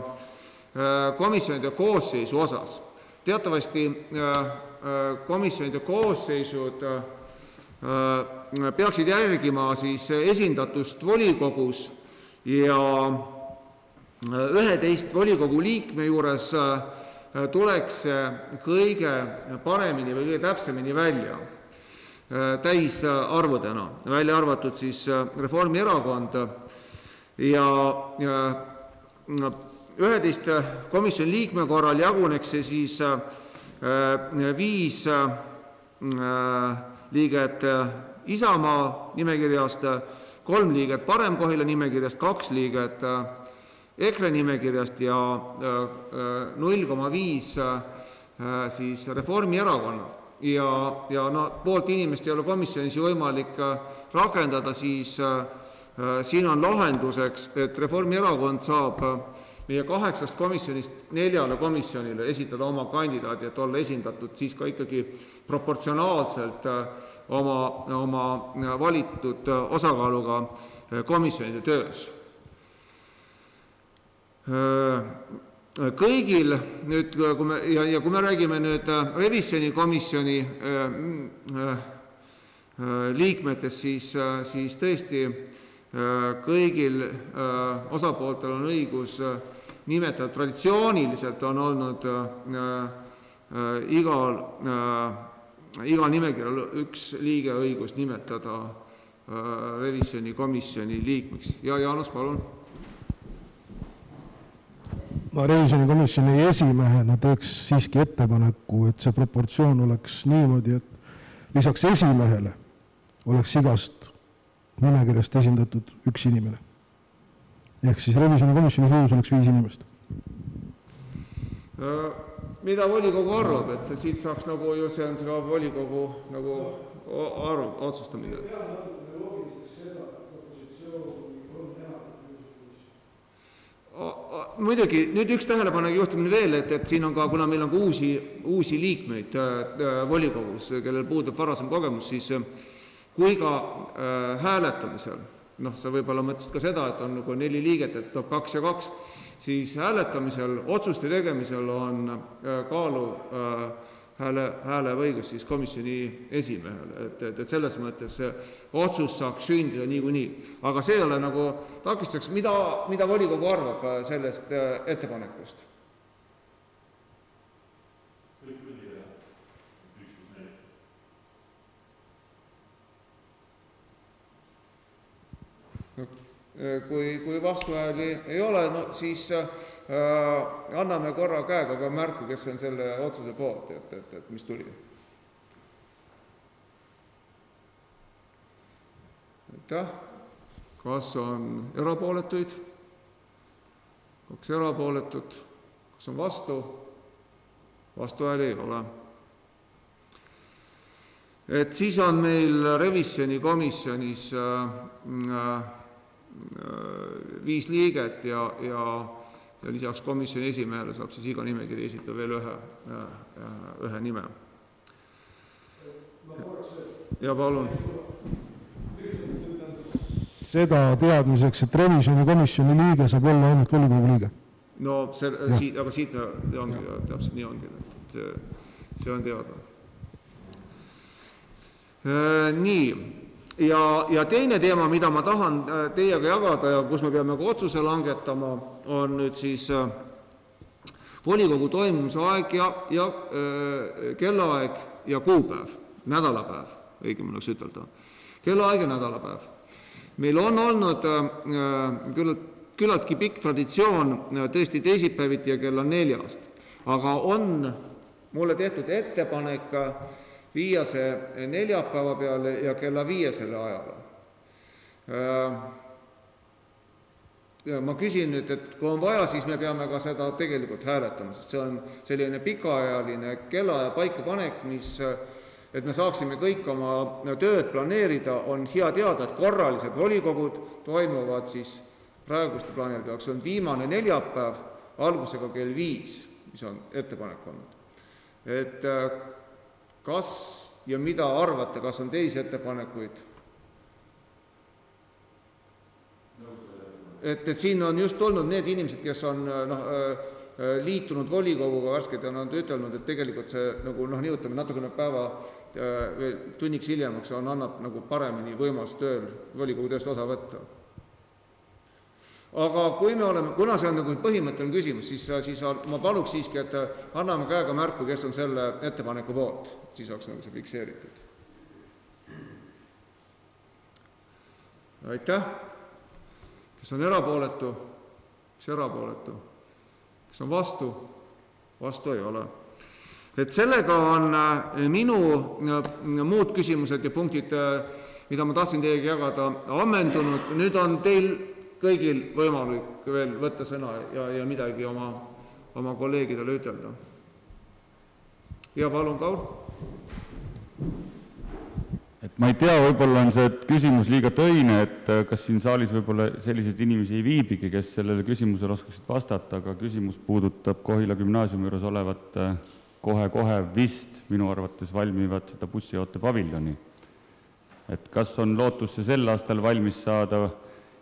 komisjonide koosseisu osas. Teatavasti komisjonide koosseisud peaksid järgima siis esindatust volikogus ja 11 volikogu liikme juures tuleks kõige paremini või kõige täpsemini välja täisarvudena, välja arvatud siis Reformierakond ja 11 komisjoni liikme korral jaguneks see siis 5 liiget Isamaa nimekirjast, 3 liiget Parem-Kohila nimekirjast, 2 liiget EKRE nimekirjast ja 0,5 siis Reformierakonna. Ja poolt inimest ei ole komisjonis ju võimalik rakendada, siis siin on lahenduseks, et Reformierakond saab meie 8 komisjonist 4 komisjonile esitada oma kandidaadi, et olla esindatud siis ka ikkagi proportsionaalselt oma valitud osakaaluga komisjonide töös. Kõigil nüüd, kui me räägime nüüd revisjonikomisjoni liikmetest, siis tõesti kõigil osapooltel on õigus nimetada, traditsiooniliselt on olnud igal nimekirjal üks liige õigus nimetada revisjonikomisjoni liikmeks. Ja Jaanus, palun. Ma revisjonikomisjoni esimehena teeks siiski ettepaneku, et see proportsioon oleks niimoodi, et lisaks esimehele oleks igast nimekirjast esindatud üks inimene. Ehk siis revisjonikomisjoni suurus oleks 5 inimest. Mida volikogu arvab, et siit saaks nagu ju see on ka volikogu nagu otsustamine? Muidugi, nüüd üks tähelepanu juhtimine veel, et siin on ka, kuna meil on ka uusi liikmeid volikogus, kellel puudub varasem kogemus, siis kui ka hääletamisel, sa võib-olla mõtlesid ka seda, et on nagu 4 liiget, et 2 ja 2, siis hääletamisel, otsuste tegemisel on kaalu hääleõigus siis komisjoni esimehele, et selles mõttes see otsus saaks sündida niikuinii. Aga see ei ole nagu takistuseks, mida volikogu arvab sellest ettepanekust? Kui vastuhääli ei ole, no siis anname korra käega ka märku, kes on selle otsuse poolt, et mis tuli. Aitäh. Kas on erapooletuid? 2 erapooletut. Kas on vastu? Vastuhääli ei ole. Et siis on meil revisjoni komisjonis 5 liiget ja lisaks komisjoni esimehele saab siis iga nimekiri esitada veel ühe nime. Ja palun. Seda teadmiseks, et revisjoni komisjoni liige saab olla ainult volikogu liige. No, aga siit ongi, täpselt nii ongi, see on teada. Nii, ja teine teema, mida ma tahan teiega jagada ja kus me peame ka otsuse langetama, on nüüd siis volikogu toimumise aeg ja kellaaeg ja kuupäev, nädalapäev, õigemini oleks ütelda. Kellaaeg ja nädalapäev. Meil on olnud küllaltki pikk traditsioon tõesti teisipäeviti ja kella 4, aga on mulle tehtud ettepanek viia see neljapäeva peale ja kella 5 ajale. Ma küsin nüüd, et kui on vaja, siis me peame ka seda tegelikult hääletama, sest see on selline pikaajaline kellaaja paikapanek, et me saaksime kõik oma tööd planeerida, on hea teada, et korralised volikogud toimuvad siis praeguste plaanide peaks on viimane neljapäev algusega kell 5, mis on ettepanek olnud. Et kas ja mida arvate, kas on teisi ettepanekuid? Et siin on just olnud need inimesed, kes on liitunud volikoguga värsked ja nad ütelnud, et tegelikult see nimetame natukene päeva tunniks hiljemaks annab paremini võimalus volikogu tööst osa võtta. Aga kuna see on põhimõtteline küsimus, siis ma paluks siiski, et anname käega märku, kes on selle ettepaneku poolt, siis oleks see fikseeritud. Aitäh. Kes on erapooletu? Kes erapooletu? Kes on vastu? Vastu ei ole. Et sellega on minu muud küsimused ja punktid, mida ma tahtsin teiega jagada, ammendunud. Nüüd on teil kõigil võimalik veel võtta sõna ja midagi oma kolleegidele ütelda. Ja palun, Kaur. Ma ei tea, võib-olla on see küsimus liiga töine, et kas siin saalis võib-olla selliseid inimesi ei viibigi, kes sellele küsimusele oskaksid vastata, aga küsimus puudutab Kohila gümnaasiumi juures olevat kohe vist minu arvates valmivad seda bussijoote paviljoni. Et kas on lootus see sel aastal valmis saada?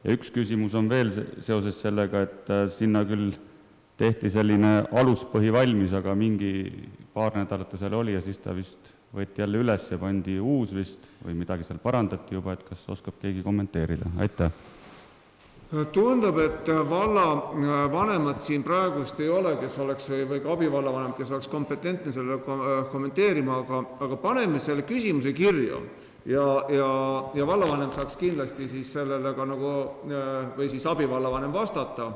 Ja üks küsimus on veel seoses sellega, et sinna küll tehti selline aluspõhi valmis, aga mingi paar nädalat ta seal oli ja siis ta vist võeti jälle üles ja pandi uus vist või midagi seal parandati juba, et kas oskab keegi kommenteerida? Aitäh! Tundub, et vallavanemad siin praegust ei ole, kes oleks või ka abivallavanemad, kes oleks kompetentne selle kommenteerima, aga paneme selle küsimuse kirja ja vallavanem saaks kindlasti siis sellele ka või siis abivallavanem vastata.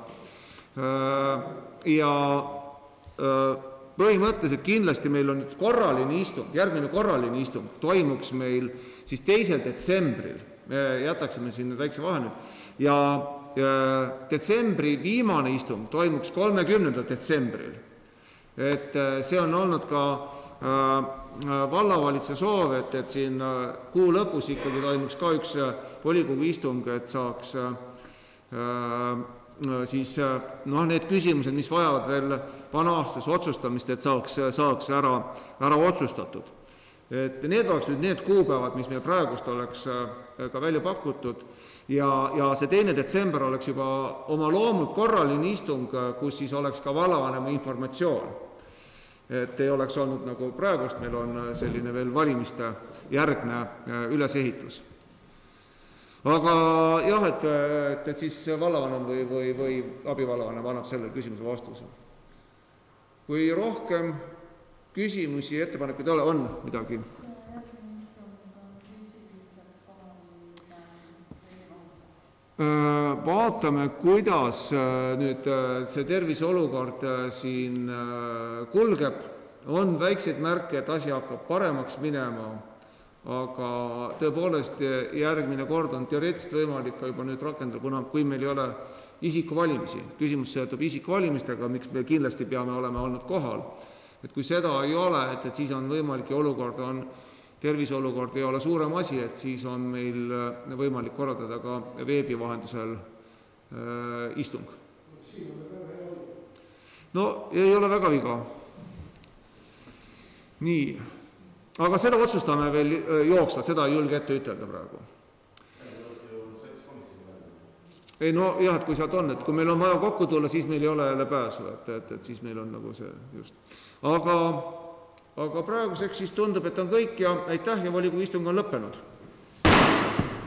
Ja põhimõtteliselt kindlasti meil on korraline istung, järgmine korraline istung toimuks meil siis 2. detsembril, me jätaksime siin väikse vahe nüüd, ja detsembri viimane istung toimuks 30. detsembril. Et see on olnud ka vallavalitsuse soov, et siin kuu lõpus ikkagi toimuks ka üks volikogu istung, et saaks siis need küsimused, mis vajavad veel vana-aastas otsustamist, et saaks ära otsustatud. Et need oleks nüüd need kuupäevad, mis meil praegust oleks ka välja pakutud ja see 2. detsember oleks juba oma loomult korraline istung, kus siis oleks ka vallavanema informatsioon. Et ei oleks olnud nagu praegust, meil on selline veel valimiste järgne ülesehitus. Aga jah, et siis vallavanem või abivallavanem annab selle küsimuse vastuse. Kui rohkem küsimusi, ettepanekuid ei ole, on midagi? vaatame, kuidas nüüd see terviseolukord siin kulgeb. On väikseid märke, et asi hakkab paremaks minema, aga tõepoolest järgmine kord on teoreetiliselt võimalik ka juba nüüd rakendada, kuna kui meil ei ole isikuvalimisi. Küsimus seotud isikuvalimistega, miks me kindlasti peame olema olnud kohal. Et kui seda ei ole, et siis on võimalik ja olukord on, terviseolukord ei ole suurem asi, et siis on meil võimalik korraldada ka veebi vahendusel istung. No ei ole väga viga. Nii, aga seda otsustame veel jooksvalt, seda ei julge ette ütelda praegu. Ei no jah, et kui sealt on, et kui meil on vaja kokku tulla, siis meil ei ole jälle pääsu, et siis meil on nagu see just. Aga praeguseks siis tundub, et on kõik ja aitäh ja volikogu istung on lõppenud.